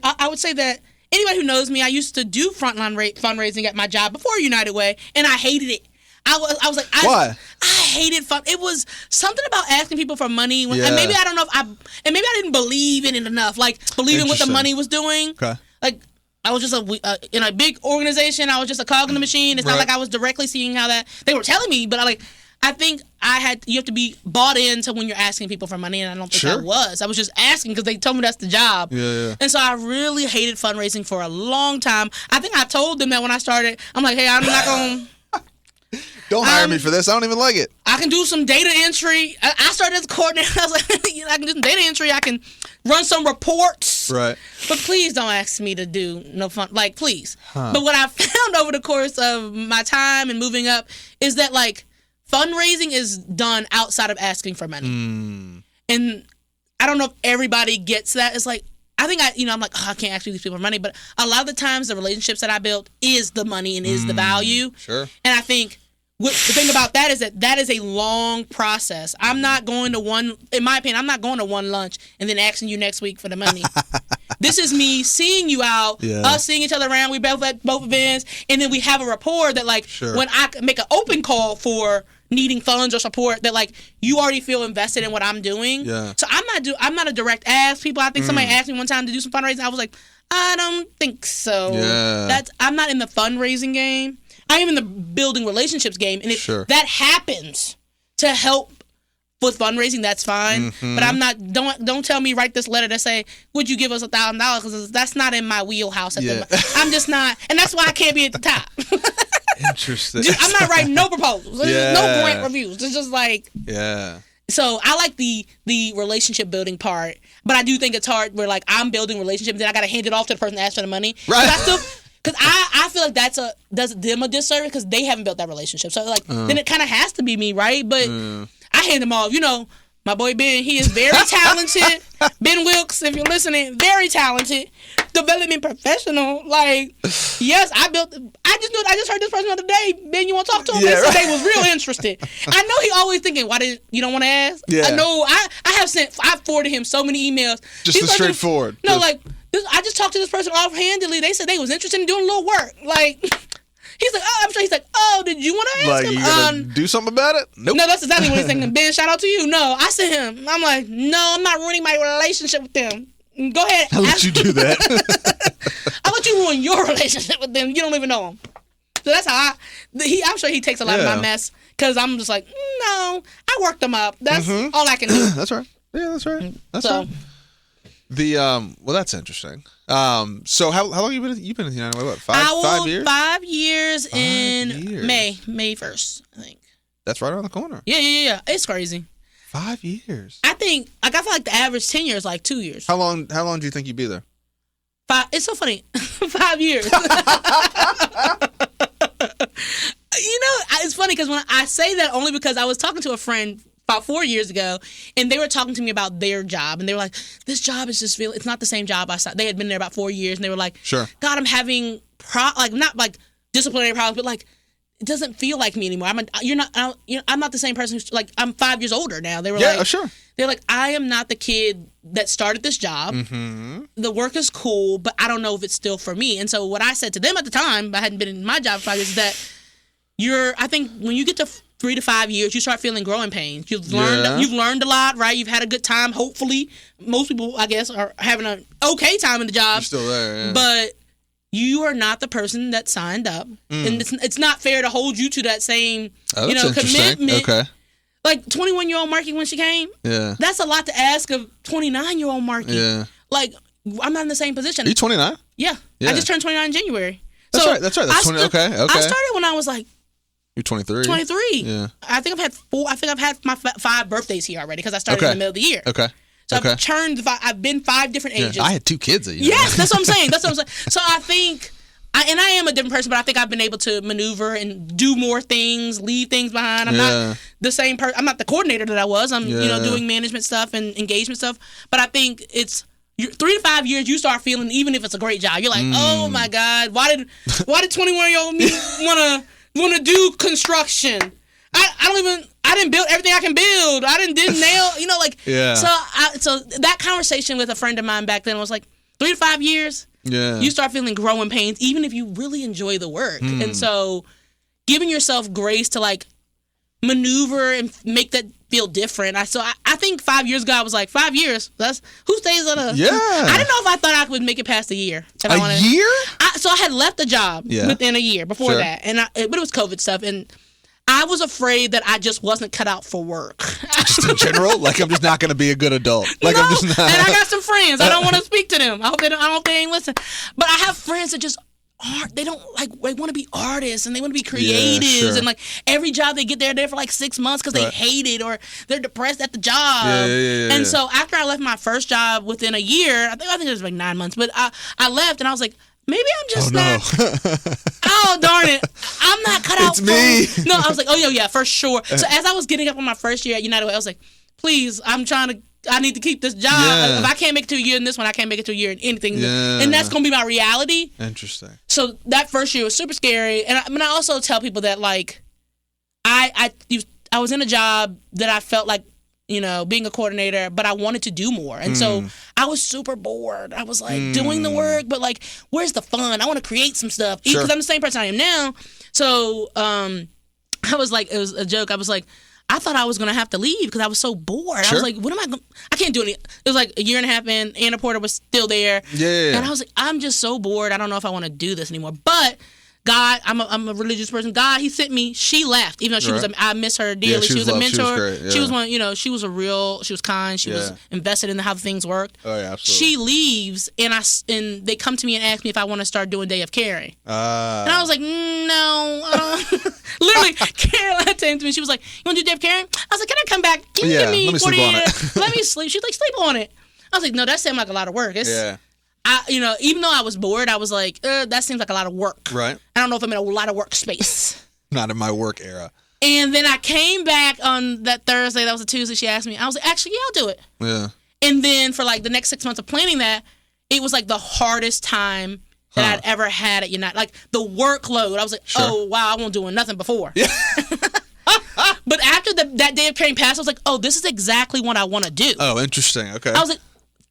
I would say that anybody who knows me, I used to do frontline fundraising at my job before United Way, and I hated it. I was like, why? I hated fun. It was something about asking people for money, and Yeah. maybe I don't know if maybe I didn't believe in it enough, like believing what the money was doing. Okay. Like I was just in a big organization. I was just a cog in the machine. It's not like I was directly seeing how that they were telling me, but I think you have to be bought into when you're asking people for money, and I don't think I was. I was just asking because they told me that's the job. Yeah. And so I really hated fundraising for a long time. I think I told them that when I started, I'm like, hey, I'm not going to. Don't hire me for this. I don't even like it. I can do some data entry. I started as a coordinator. I was like, I can do some data entry. I can run some reports. Right. But please don't ask me to do no fun. Like, please. But what I found over the course of my time and moving up is that, like, fundraising is done outside of asking for money. And I don't know if everybody gets that. It's like, I think I'm like, I can't ask these people for money. But a lot of the times, the relationships that I built is the money and is the value. Sure. And I think the thing about that is a long process. I'm not going to in my opinion, I'm not going to one lunch and then asking you next week for the money. This is me seeing you out, us seeing each other around. We both at both events, and then we have a rapport that, like, when I make an open call for needing funds or support, that, like, you already feel invested in what I'm doing. Yeah. So I'm not a direct ask people. I think somebody asked me one time to do some fundraising. I was like, I don't think so. Yeah. I'm not in the fundraising game. I am in the building relationships game, and if that happens to help with fundraising, that's fine. But I'm not. Don't tell me write this letter that say, "Would you give us $1,000?" Because that's not in my wheelhouse. I'm just not, and that's why I can't be at the top. Interesting. I'm not writing no proposals. There's no grant reviews. It's just like So I like the relationship building part, but I do think it's hard where, like, I'm building relationships, then I got to hand it off to the person that asked for the money. Right. Because I feel like does them a disservice because they haven't built that relationship. So, like, then it kind of has to be me, right? But I hand them off. You know, my boy Ben, he is very talented. Ben Wilkes, if you're listening, very talented. Development professional. Like, yes, I just heard this person the other day. Ben, you want to talk to him? They said they was real interested. I know he always thinking, why did you don't want to ask? Yeah. I know. I've forwarded him so many emails. Just the straightforward. I just talked to this person offhandedly. They said they was interested in doing a little work. Like, he's like, I'm sure he's like, did you want to ask him? Like, you gonna do something about it? Nope. No, that's exactly what he's thinking. Ben, shout out to you. No, I sent him. I'm like, no, I'm not ruining my relationship with them. Go ahead. I'll let you do that. I'll let you ruin your relationship with them. You don't even know them. So that's how I'm sure he takes a lot of my mess because I'm just like, no, I worked them up. That's all I can do. That's right. Yeah, that's right. That's right. Well, that's interesting. So how long you been in the United Way? What, 5 years? 5 years in May 1st, I think. That's right around the corner. Yeah. It's crazy. 5 years. I think, like, I feel like the average tenure is like 2 years. How long do you think you'd be there? 5. It's so funny. 5 years. It's funny because when I say that only because I was talking to a friend about 4 years ago, and they were talking to me about their job, and they were like, this job is just it's not the same job I saw. They had been there about 4 years, and they were like, God, I'm having not like disciplinary problems, but like it doesn't feel like me anymore. I'm not the same person who's like, I'm 5 years older now. They were they're like, I am not the kid that started this job. The work is cool, but I don't know if it's still for me. And so what I said to them at the time, I hadn't been in my job for 5 years, is that I think when you get to 3 to 5 years, you start feeling growing pains. You've learned a lot, right? You've had a good time. Hopefully, most people, I guess, are having an okay time in the job. You're still there, yeah. But you are not the person that signed up, and it's not fair to hold you to that same commitment. Okay. Like 21-year-old Marki when she came. Yeah. That's a lot to ask of 29-year-old Marki. Yeah. Like, I'm not in the same position. Are you 29? Yeah. I just turned 29 in January. That's right. That's 20. Okay. I started when I was like. You're 23. 23. Yeah. I think I've had 4. I think I've had my 5 birthdays here already because I started in the middle of the year. Okay. So I've been 5 different ages. Yeah, I had 2 kids at you. Yes, that's what I'm saying. So I think, and I am a different person, but I think I've been able to maneuver and do more things, leave things behind. I'm not the same person. I'm not the coordinator that I was. I'm doing management stuff and engagement stuff. But I think it's 3 to 5 years. You start feeling, even if it's a great job, you're like, oh my God, why did 21-year-old me want to do construction? I didn't build everything I can build. I didn't nail, like. Yeah. So that conversation with a friend of mine back then was like, 3 to 5 years, Yeah. You start feeling growing pains, even if you really enjoy the work. And so giving yourself grace to like maneuver and make that feel different. I think 5 years ago I was like, 5 years. That's who stays on a. Yeah. I didn't know if I thought I would make it past a year. Year? So I had left the job within a year before that, but it was COVID stuff, and I was afraid that I just wasn't cut out for work. Just in general, like I'm just not going to be a good adult. Like no, I'm just not. And I got some friends. I don't want to speak to them. I hope they ain't listen. But I have friends that just aren't. They don't like. They want to be artists and they want to be creatives and like every job they get, they're there for like 6 months because they hate it or they're depressed at the job. And so after I left my first job within a year, I think it was like 9 months. But I left and I was like, maybe I'm just not. Oh, darn it. I'm not cut out for me. No, I was like, oh, yeah, for sure. So as I was getting up on my first year at United Way, I was like, please, I need to keep this job. Yeah. If I can't make it to a year in this one, I can't make it to a year in anything. Yeah. And that's going to be my reality. Interesting. So that first year was super scary. And I also tell people that, like, I was in a job that I felt like, you know, being a coordinator, but I wanted to do more. And so I was super bored. I was like doing the work, but like, where's the fun? I want to create some stuff because I'm the same person I am now. So I was like, it was a joke. I was like, I thought I was going to have to leave because I was so bored. I was like, what am I going to, I can't do anything. It was like a year and a half in, Anna Porter was still there. Yeah. And I was like, I'm just so bored. I don't know if I want to do this anymore. But God, I'm a religious person. God, He sent me. She left, even though she was. I miss her dearly. Yeah, she was a mentor. She was great. Yeah. She was one. You know, she was she was kind. She was invested in how things worked. Oh yeah, absolutely. She leaves, and they come to me and ask me if I want to start doing Day of Caring. And I was like, no. Literally, Caroline came to me. She was like, you want to do Day of Caring? I was like, can I come back? Can you give me 40 years? Let me sleep. She's like, sleep on it. I was like, no, that seemed like a lot of work. Even though I was bored, I was like, that seems like a lot of work. Right. I don't know if I'm in a lot of workspace. Not in my work era. And then I came back on that Thursday. That was a Tuesday. She asked me. I was like, actually, yeah, I'll do it. Yeah. And then for like the next 6 months of planning that, it was like the hardest time that I'd ever had at United. Like the workload. I was like, oh, wow, I wasn't doing nothing before. Yeah. But after that Day of Caring passed, I was like, oh, this is exactly what I want to do. Oh, interesting. Okay. I was like,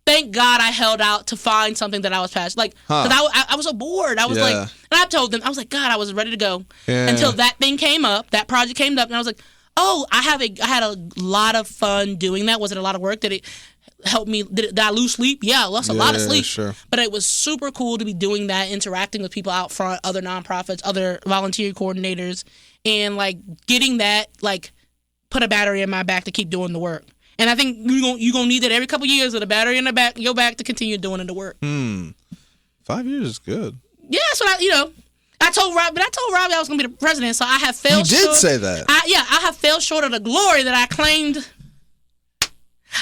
thank God I held out to find something that I was passionate. Like, because I was so bored. I was like, and I told them, I was like, God, I was ready to go until that thing came up, that project came up, and I was like, oh, I had a lot of fun doing that. Was it a lot of work? Did it help me? Did I lose sleep? Yeah, I lost a lot of sleep. Sure. But it was super cool to be doing that, interacting with people out front, other nonprofits, other volunteer coordinators, and like getting that, like, put a battery in my back to keep doing the work. And I think you're gonna need that every couple of years with a battery in your back to continue doing the work. 5 years is good. Yeah, so I told Robbie I was gonna be the president, so I have fell short. You did say that. I have fell short of the glory that I claimed.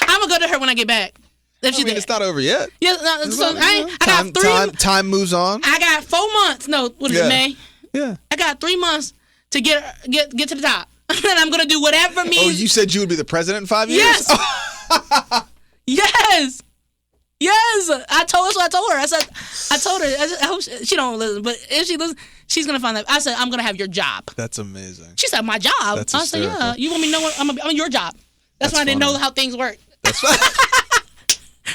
I'm gonna go to her when I get back. It's not over yet. Yeah, I got 3. Time moves on. I got 4 months. No, what is it, May? Yeah. I got 3 months to get to the top. And I'm going to do whatever means. Oh, you said you would be the president in 5 years? Yes. Yes. Yes. I told her. I hope she don't listen, but if she listens, she's going to find that. I said, I'm going to have your job. That's amazing. She said, my job? That's I said, yeah. You want me to know what I'm your job. That's why I didn't know how things work. That's fine.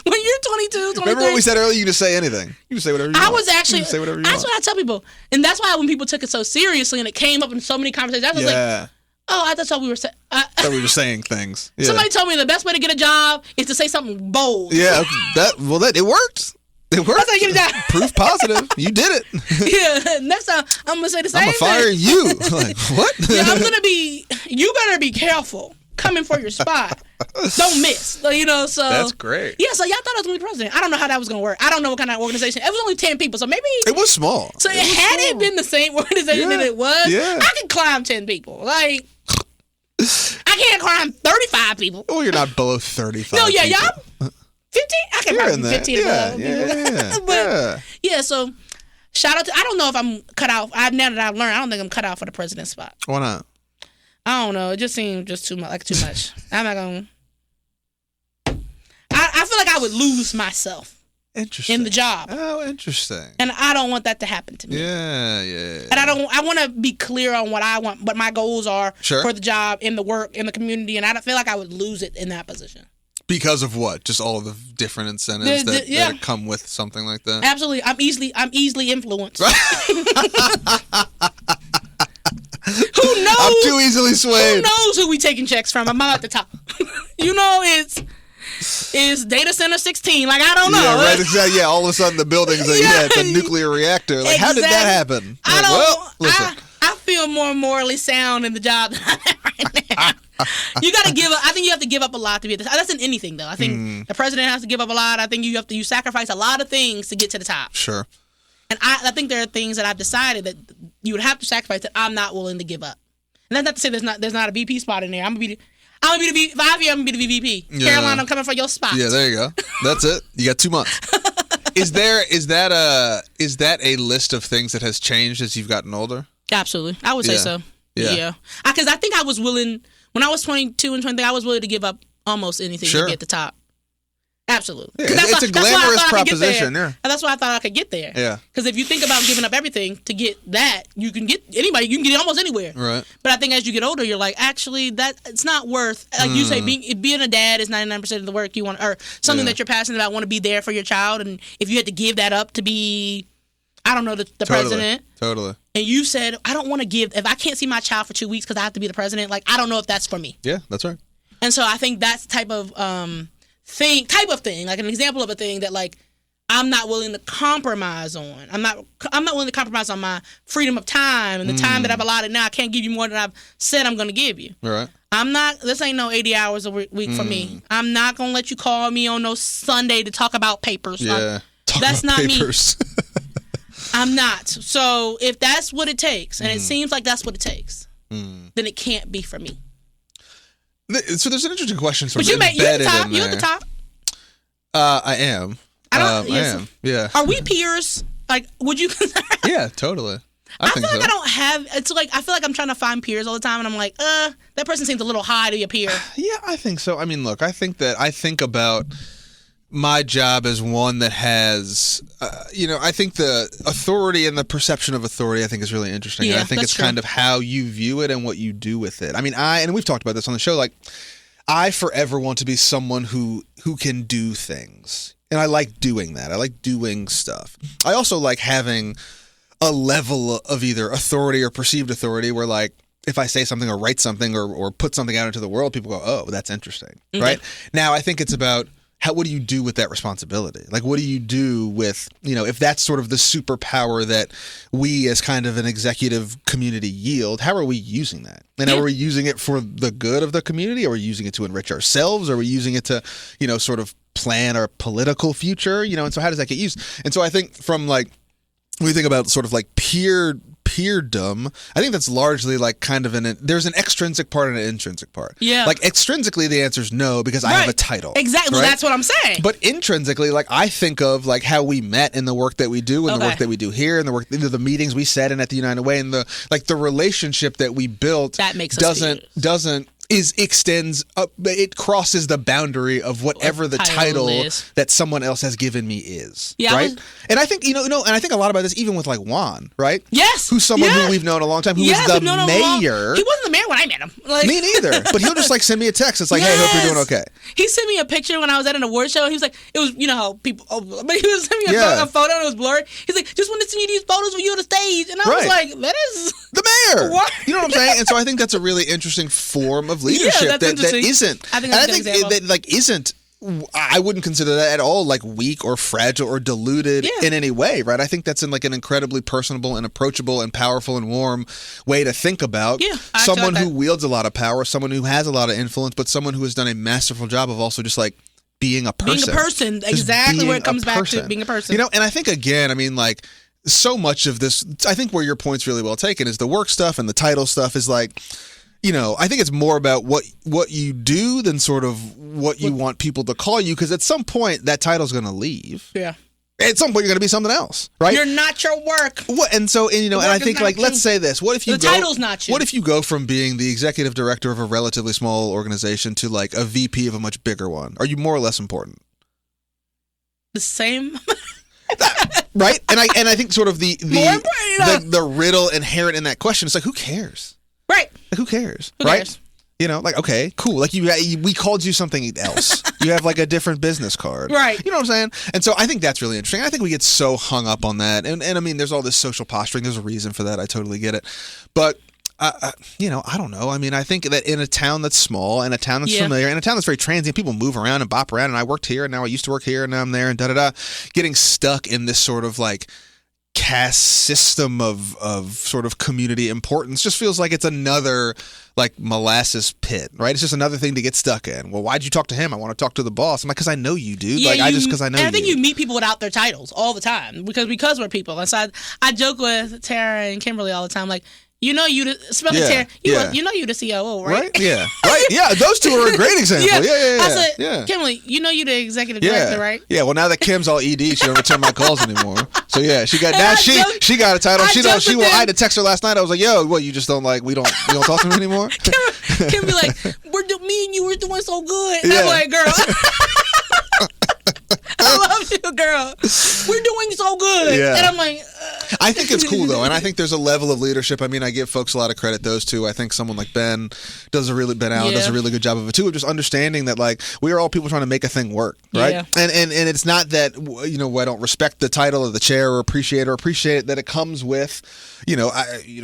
When you're 22, 23. Remember what we said earlier? You just say anything. You can say whatever you want. I was actually. You can say whatever you that's want. what I tell people. And that's why when people took it so seriously and it came up in so many conversations, I was like, oh, I thought we were saying. I thought we were saying things. Yeah. Somebody told me the best way to get a job is to say something bold. Yeah, it worked. It worked. That's how you get a job. Proof positive. You did it. Yeah, next time I'm gonna say the same thing. I'm gonna fire you. Like what? Yeah, I'm gonna be. You better be careful coming for your spot. Don't miss. So, so that's great. Yeah, so y'all thought I was gonna be president. I don't know how that was gonna work. I don't know what kind of organization. It was only 10 people, so maybe it was small. So it been the same organization that it was, yeah. I could climb 10 people. Like I can't climb 35 people. Oh, you're not below 35. No, yeah, people. y'all 15. I can probably be 15 above. Yeah. But yeah, so shout out to. I don't know if I'm cut out. Now that I've learned, I don't think I'm cut out for the president spot. Why not? I don't know. It just seemed too much. I'm not gonna. I feel like I would lose myself. Interesting. In the job. Oh, interesting. And I don't want that to happen to me. Yeah. And I want to be clear on what I want, what my goals are for the job, in the work, in the community, and I don't feel like I would lose it in that position. Because of what? Just all the different incentives that come with something like that. Absolutely, I'm easily influenced. Who knows? I'm too easily swayed. Who knows who we taking checks from? I'm at the top. It's data center 16. Like, I don't know. Yeah, right. Exactly. Yeah, all of a sudden the building's the nuclear reactor. Like, how did that happen? Listen. I feel more morally sound in the job that I'm at right now. You got to give up. I think you have to give up a lot to be at the top. That's in anything, though. I think the president has to give up a lot. I think you sacrifice a lot of things to get to the top. Sure. And I think there are things that I've decided that you would have to sacrifice that I'm not willing to give up. And that's not to say there's not a VP spot in there. I'm gonna be the 5 year. I'm gonna be the VP. Yeah. Carolina, I'm coming for your spot. Yeah, there you go. That's it. You got 2 months. Is that a list of things that has changed as you've gotten older? Absolutely, I would say so. Yeah. Because I think I was willing when I was 22 and 23. I was willing to give up almost anything to get to the top. Absolutely. Yeah, it's a glamorous proposition. Yeah. And that's why I thought I could get there. Yeah. Because if you think about giving up everything to get that, you can get almost anywhere. Right. But I think as you get older, you're like, actually, that it's not worth. Like you say, being a dad is 99% of the work you want, or something that you're passionate about. Want to be there for your child, and if you had to give that up to be, I don't know, the president. Totally. And you said, I don't want to give. If I can't see my child for 2 weeks because I have to be the president, like I don't know if that's for me. Yeah, that's right. And so I think that's the type of thing, like an example of a thing that like I'm not willing to compromise on. I'm not willing to compromise on my freedom of time and the time that I've allotted now. I can't give you more than I've said I'm going to give you. Right. This ain't no 80 hours a week for me. I'm not going to let you call me on no Sunday to talk about papers. Yeah. That's not papers. Me. I'm not. So if that's what it takes, and it seems like that's what it takes, then it can't be for me. So there's an interesting question. But you're at the top. You're at the top. I am. I am. Yeah. Are we peers? Like, would you consider? Yeah, totally. I feel like I don't have. It's like I feel like I'm trying to find peers all the time, and I'm like, that person seems a little high to be a peer. Yeah, I think so. I mean, look, I think about my job as one that has, I think the authority and the perception of authority, I think, is really interesting. Yeah, and I think it's true. kind of how you view it and what you do with it. I mean, and we've talked about this on the show, like, I forever want to be someone who can do things. And I like doing that. I like doing stuff. I also like having a level of either authority or perceived authority where, like, if I say something or write something or put something out into the world, people go, oh, that's interesting, right? Now, I think it's about what do you do with that responsibility? Like, what do you do with, if that's sort of the superpower that we as kind of an executive community yield, how are we using that? And are we using it for the good of the community? Are we using it to enrich ourselves? Are we using it to, sort of plan our political future? And so how does that get used? And so I think from like, when we think about sort of like peerdom, I think that's largely like kind of there's an extrinsic part and an intrinsic part. Yeah. Like extrinsically the answer is no because I have a title. Exactly. Right? Well, that's what I'm saying. But intrinsically, like I think of like how we met in the work that we do and the work that we do here and the meetings we sat in at the United Way and the relationship that we built that makes us it crosses the boundary of whatever the title that someone else has given me is. Yeah, right? And I think, and I think a lot about this even with like Juan, right? Yes. Who's someone who we've known a long time, who was the mayor. He wasn't the mayor when I met him. Like, me neither. But he'll just like send me a text. It's like, hey, hope you're doing okay. He sent me a picture when I was at an award show. He was like, it was, how people, but he was sending me a photo and it was blurry. He's like, just wanted to send you these photos of you on the stage. And I was like, that is the mayor. What? You know what I'm saying? And so I think that's a really interesting form of leadership that isn't. I think that's that like isn't. I wouldn't consider that at all like weak or fragile or diluted in any way, right? I think that's in like an incredibly personable and approachable and powerful and warm way to think about someone who wields a lot of power, someone who has a lot of influence, but someone who has done a masterful job of also just like being a person. Being a person, exactly where it comes back to being a person. And I think again, I mean, like so much of this, I think where your point's really well taken is the work stuff and the title stuff is like, I think it's more about what you do than sort of what you want people to call you, because at some point that title's going to leave. Yeah. At some point you're going to be something else, right? You're not your work. And I think like let's say this: what if you title's not you? What if you go from being the executive director of a relatively small organization to like a VP of a much bigger one? Are you more or less important? The same. Right? And I think sort of the riddle inherent in that question is like, who cares? Right. Who cares? Who right? cares? Like, okay, cool. Like we called you something else. You have like a different business card. Right. You know what I'm saying? And so I think that's really interesting. I think we get so hung up on that. And I mean, there's all this social posturing. There's a reason for that. I totally get it. But, I don't know. I mean, I think that in a town that's small, in a town that's familiar, in a town that's very transient, people move around and bop around. And I worked here and now I used to work here and now I'm there and da-da-da. Getting stuck in this sort of like caste system of sort of community importance just feels like it's another like molasses pit, right? It's just another thing to get stuck in. Well, why'd you talk to him? I want to talk to the boss. I'm like, because I know you, dude. Yeah, Because I know you. And I think you meet people without their titles all the time because we're people. And so I joke with Tara and Kimberly all the time, like, you know you Tara, you know you the COO, right? Yeah. Right? Yeah, those two are a great example. Yeah. I said, Kimberly, you know you the executive director, right? Yeah, well now that Kim's all ED, she don't return my calls anymore. So yeah, she got a title. I had to text her last night. I was like, yo, what, you just don't like we don't talk to me anymore? Kim be like, me and you were doing so good. And I'm like, girl. I love you, girl. We're doing so good. Yeah. And I'm like, I think it's cool though, and I think there's a level of leadership. I mean, I give folks a lot of credit. Those two, I think someone like Ben Allen does a really good job of it too, of just understanding that like we are all people trying to make a thing work, right? Yeah. And it's not that I don't respect the title of the chair or appreciate it that it comes with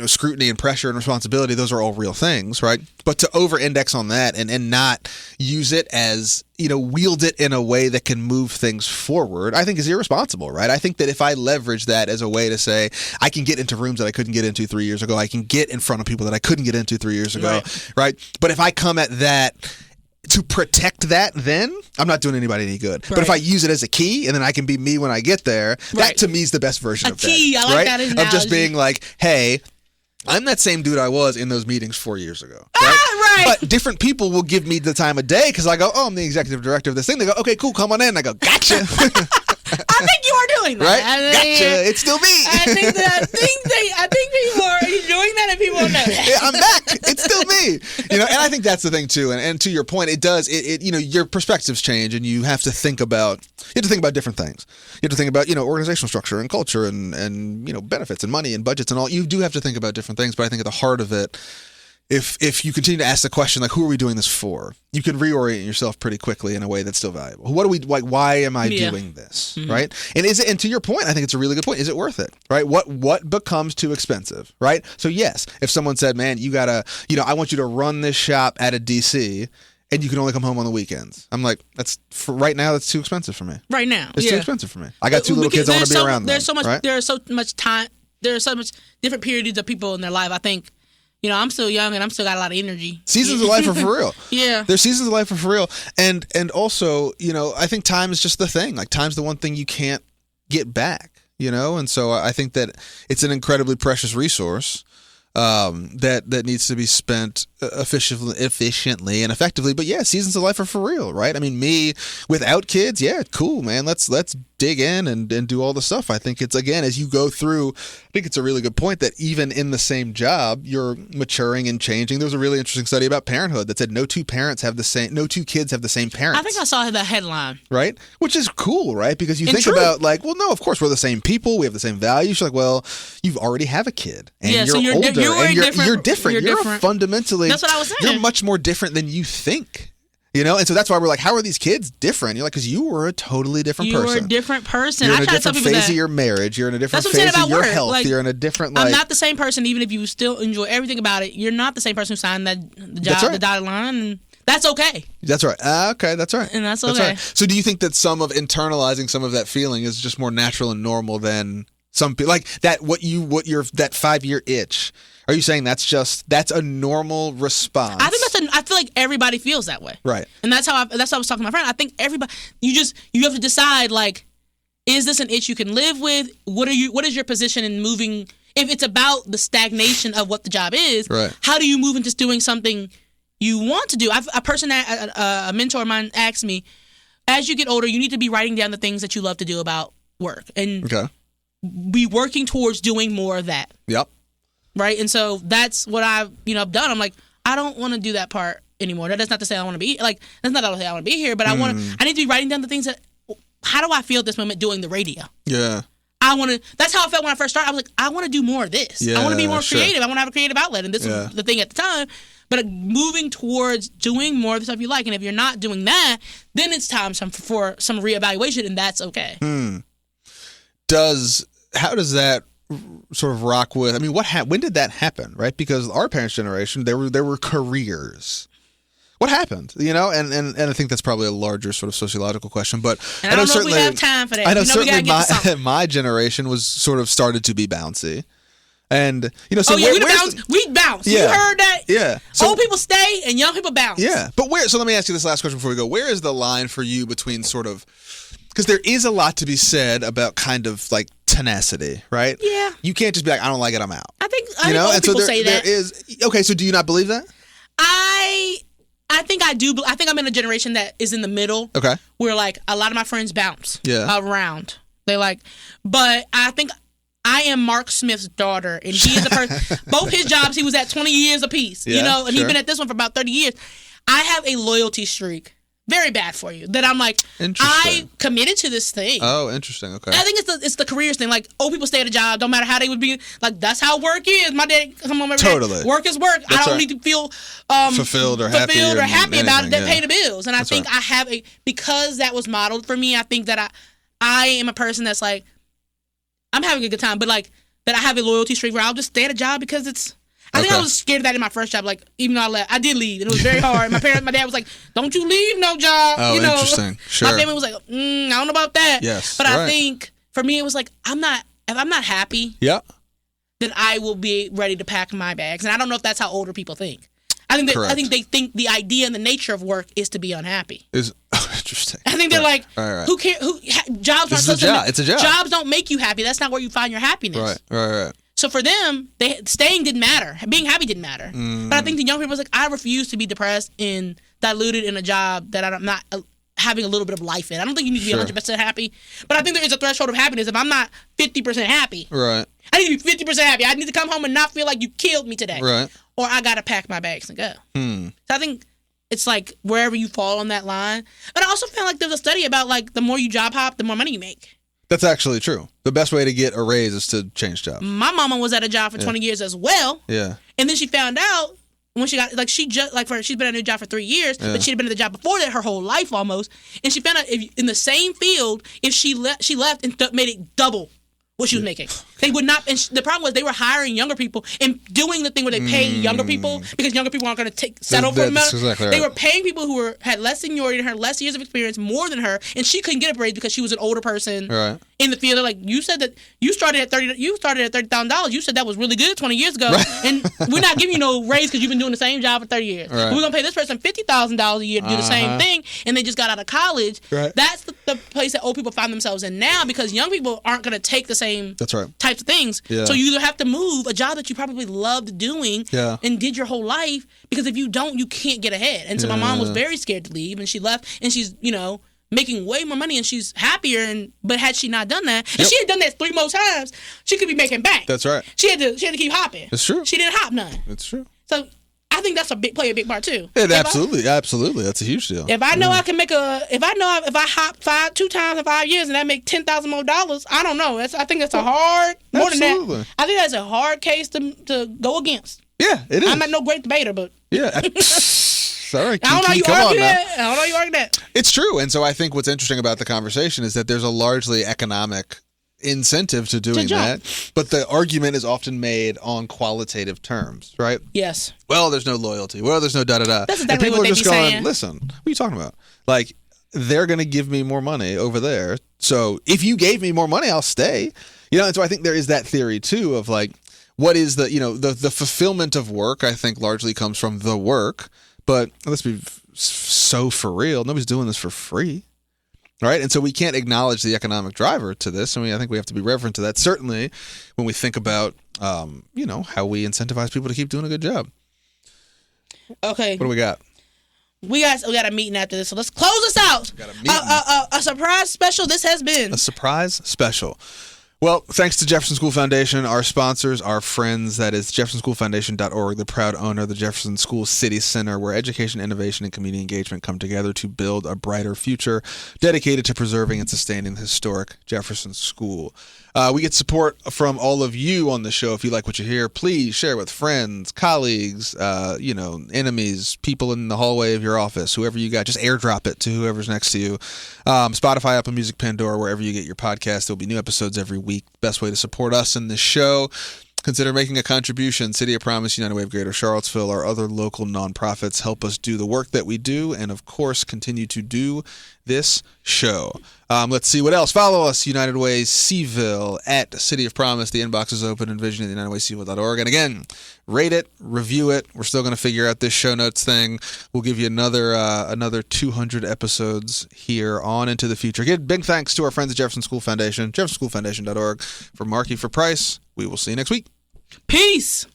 scrutiny and pressure and responsibility. Those are all real things, right? But to over-index on that and not use it as wield it in a way that can move things forward, I think is irresponsible, right? I think that if I leverage that as a way to say, I can get into rooms that I couldn't get into 3 years ago, I can get in front of people that I couldn't get into 3 years ago, right? But if I come at that to protect that, then I'm not doing anybody any good. Right. But if I use it as a key and then I can be me when I get there, that to me is the best version of that. A key, I like that analogy. Of just being like, hey, I'm that same dude I was in those meetings 4 years ago. Right? But different people will give me the time of day because I go, oh, I'm the executive director of this thing. They go, okay, cool, come on in. I go, gotcha. I think you are doing that. Right? Gotcha. It's still me. I think people are doing that and people know. Yeah, I'm back. It's still me. And I think that's the thing too. And to your point, it does. Your perspectives change, and you have to think about different things. You have to think about organizational structure and culture and benefits and money and budgets and all. You do have to think about different things. But I think at the heart of it, if you continue to ask the question like, who are we doing this for? You can reorient yourself pretty quickly in a way that's still valuable. What do we like? Why am I doing this? Mm-hmm. Right? And and to your point, I think it's a really good point. Is it worth it? Right? What becomes too expensive? Right? So yes, if someone said, man, you gotta, I want you to run this shop at a DC and you can only come home on the weekends. I'm like, right now, that's too expensive for me. Right now. It's too expensive for me. I got two little kids. I want to be around them. There's so much time. There are so much different periods of people in their life. I think, I'm still young and I'm still got a lot of energy. Seasons of life are for real. Yeah. There's seasons of life are for real. And also, I think time is just the thing. Like, time's the one thing you can't get back, And so I think that it's an incredibly precious resource that needs to be spent efficiently and effectively. But yeah, seasons of life are for real, right? I mean, me without kids, yeah, cool, man. Let's dig in and do all the stuff. I think it's, again, as you go through, I think it's a really good point that even in the same job, you're maturing and changing. There was a really interesting study about parenthood that said no two kids have the same parents. I think I saw that headline. Right? Which is cool, right? Because you think about like, well, no, of course we're the same people. We have the same values. You're like, well, you've already have a kid and you're older and you're different. You're fundamentally, that's what I was saying. You're much more different than you think. And so that's why we're like, how are these kids different? You're like, because you were a totally different person. You were a different person. You're in a different phase of your marriage. You're in a different phase of your health. Like, you're in a different, I'm not the same person, even if you still enjoy everything about it. You're not the same person who signed the job, the dotted line. And that's okay. That's right. Okay, that's right. And that's okay. That's right. So do you think that some of internalizing some of that feeling is just more natural and normal than some people? Like that, that 5-year itch. Are you saying that's a normal response? I think I feel like everybody feels that way. Right. And that's how I was talking to my friend. I think everybody, you have to decide, like, is this an itch you can live with? What is your position in moving? If it's about the stagnation of what the job is, right, how do you move into doing something you want to do? A mentor of mine asked me, as you get older, you need to be writing down the things that you love to do about work and be working towards doing more of that. Yep. Right. And so that's what I've done. I'm like, I don't want to do that part anymore. That's not to say I want to be like, that's not to say I want to be here, but I need to be writing down the things that, how do I feel at this moment doing the radio? Yeah. That's how I felt when I first started. I was like, I want to do more of this. Yeah, I want to be more creative. I want to have a creative outlet. And this was the thing at the time. but moving towards doing more of the stuff you like. And if you're not doing that, then it's time for some reevaluation, and that's okay. How does that sort of rock with? I mean, when did that happen? Right, because our parents' generation, there were careers. What happened? And I think that's probably a larger sort of sociological question. But and I don't know if we have time for that. I know certainly my generation was sort of started to be bouncy. And so we bounce. Yeah. You heard that? Yeah. So, old people stay and young people bounce. Yeah. But so let me ask you this last question before we go. Where is the line for you between sort of, because there is a lot to be said about kind of like tenacity, right? Yeah. You can't just be like, I don't like it, I'm out. I think old people say that. Okay, so do you not believe that? I think I do. I think I'm in a generation that is in the middle. Okay. Where like a lot of my friends bounce around. But I think I am Mark Smith's daughter, and he is a person. Both his jobs, he was at 20 years apiece, and he's been at this one for about 30 years. I have a loyalty streak, very bad for you, that I'm like, I committed to this thing. Oh, interesting. Okay. I think it's the careers thing. Like, old people stay at a job, don't matter how they would be. Like, that's how work is. My dad come home every day. Work is work. That's I don't need to feel fulfilled or happy about it that pay the bills. And I think I have because that was modeled for me. I think that I am a person that's like, I'm having a good time, but like that I have a loyalty streak where I'll just stay at a job because it's. I think I was scared of that in my first job. Like, even though I left, I did leave, and it was very hard. My dad was like, "Don't you leave no job." Oh, interesting. Sure. My family was like, "I don't know about that." Yes, but I think for me, it was like, if I'm not happy, then I will be ready to pack my bags. And I don't know if that's how older people think. I think they think the idea and the nature of work is to be unhappy. Interesting. I think they're like, who cares? Jobs aren't supposed to. It's a job. Jobs don't make you happy. That's not where you find your happiness. Right. So for them, staying didn't matter. Being happy didn't matter. But I think the young people was like, I refuse to be depressed and diluted in a job that I'm not having a little bit of life in. I don't think you need to be 100% happy. But I think there is a threshold of happiness. If I'm not 50% happy, right, I need to be 50% happy. I need to come home and not feel like you killed me today. Right. Or I got to pack my bags and go. So I think it's like wherever you fall on that line. But I also feel like there's a study about like the more you job hop, the more money you make. That's actually true. The best way to get a raise is to change jobs. My mama was at a job for 20 years as well. Yeah. And then she found out when she got she's been at a new job for 3 years, but she'd been at the job before that her whole life almost. And she found out in the same field, if she left and made it double what she was making. They would not. And the problem was they were hiring younger people and doing the thing where they pay younger people because younger people aren't going to settle for money. Exactly they were paying people who had less seniority than her, less years of experience, more than her, and she couldn't get a raise because she was an older person in the field. They're like, you said that you started at $30,000. You said that was really good 20 years ago, and we're not giving you no raise because you've been doing the same job for 30 years. We're going to pay this person $50,000 a year to do the same thing, and they just got out of college. That's the place that old people find themselves in now because young people aren't going to take the same types of things. So you either have to move a job that you probably loved doing and did your whole life, because if you don't, you can't get ahead. And so my mom was very scared to leave, and she left, and she's, making way more money, and she's happier. But had she not done that, and she had done that 3 more times, she could be making bank. That's right. She had to keep hopping. That's true. She didn't hop none. That's true. So I think that's play a big part too. Absolutely, that's a huge deal. If I know I can make if I hop 2 times in 5 years and I make $10,000 more, I don't know. I think that's a hard more than that. I think that's a hard case to go against. Yeah, it is. I'm not no great debater, but sorry, I don't know you argue that. I don't know you argue that. It's true, and so I think what's interesting about the conversation is that there's a largely economic incentive to doing that, but the argument is often made on qualitative terms, right? Yes. Well, there's no loyalty. Well, there's no da-da-da. That's exactly and people what are just they be going, saying. listen, what are you talking about? Like, they're going to give me more money over there, so if you gave me more money, I'll stay. And so I think there is that theory, too, of like, what is the fulfillment of work, I think, largely comes from the work, but let's be so for real, nobody's doing this for free. Right, and so we can't acknowledge the economic driver to this. I think we have to be reverent to that. Certainly, when we think about, how we incentivize people to keep doing a good job. Okay. What do we got? We got a meeting after this, so let's close us out. Got a meeting. A surprise special. This has been a surprise special. Well, thanks to Jefferson School Foundation, our sponsors, our friends. That is jeffersonschoolfoundation.org, the proud owner of the Jefferson School City Center, where education, innovation, and community engagement come together to build a brighter future, dedicated to preserving and sustaining the historic Jefferson School. We get support from all of you on the show. If you like what you hear, please share with friends, colleagues, enemies, people in the hallway of your office, whoever you got. Just airdrop it to whoever's next to you. Spotify, Apple Music, Pandora, wherever you get your podcast. There'll be new episodes every week. Best way to support us in this show. Consider making a contribution. City of Promise, United Way of Greater Charlottesville, our other local nonprofits help us do the work that we do and, of course, continue to do this show. Let's see what else. Follow us, United Way Seville, at City of Promise. The inbox is open, envision at unitedwayseville.org. And again, rate it, review it. We're still going to figure out this show notes thing. We'll give you another 200 episodes here on into the future. Again, big thanks to our friends at Jefferson School Foundation, jeffersonschoolfoundation.org. For Marki, for Price, we will see you next week. Peace.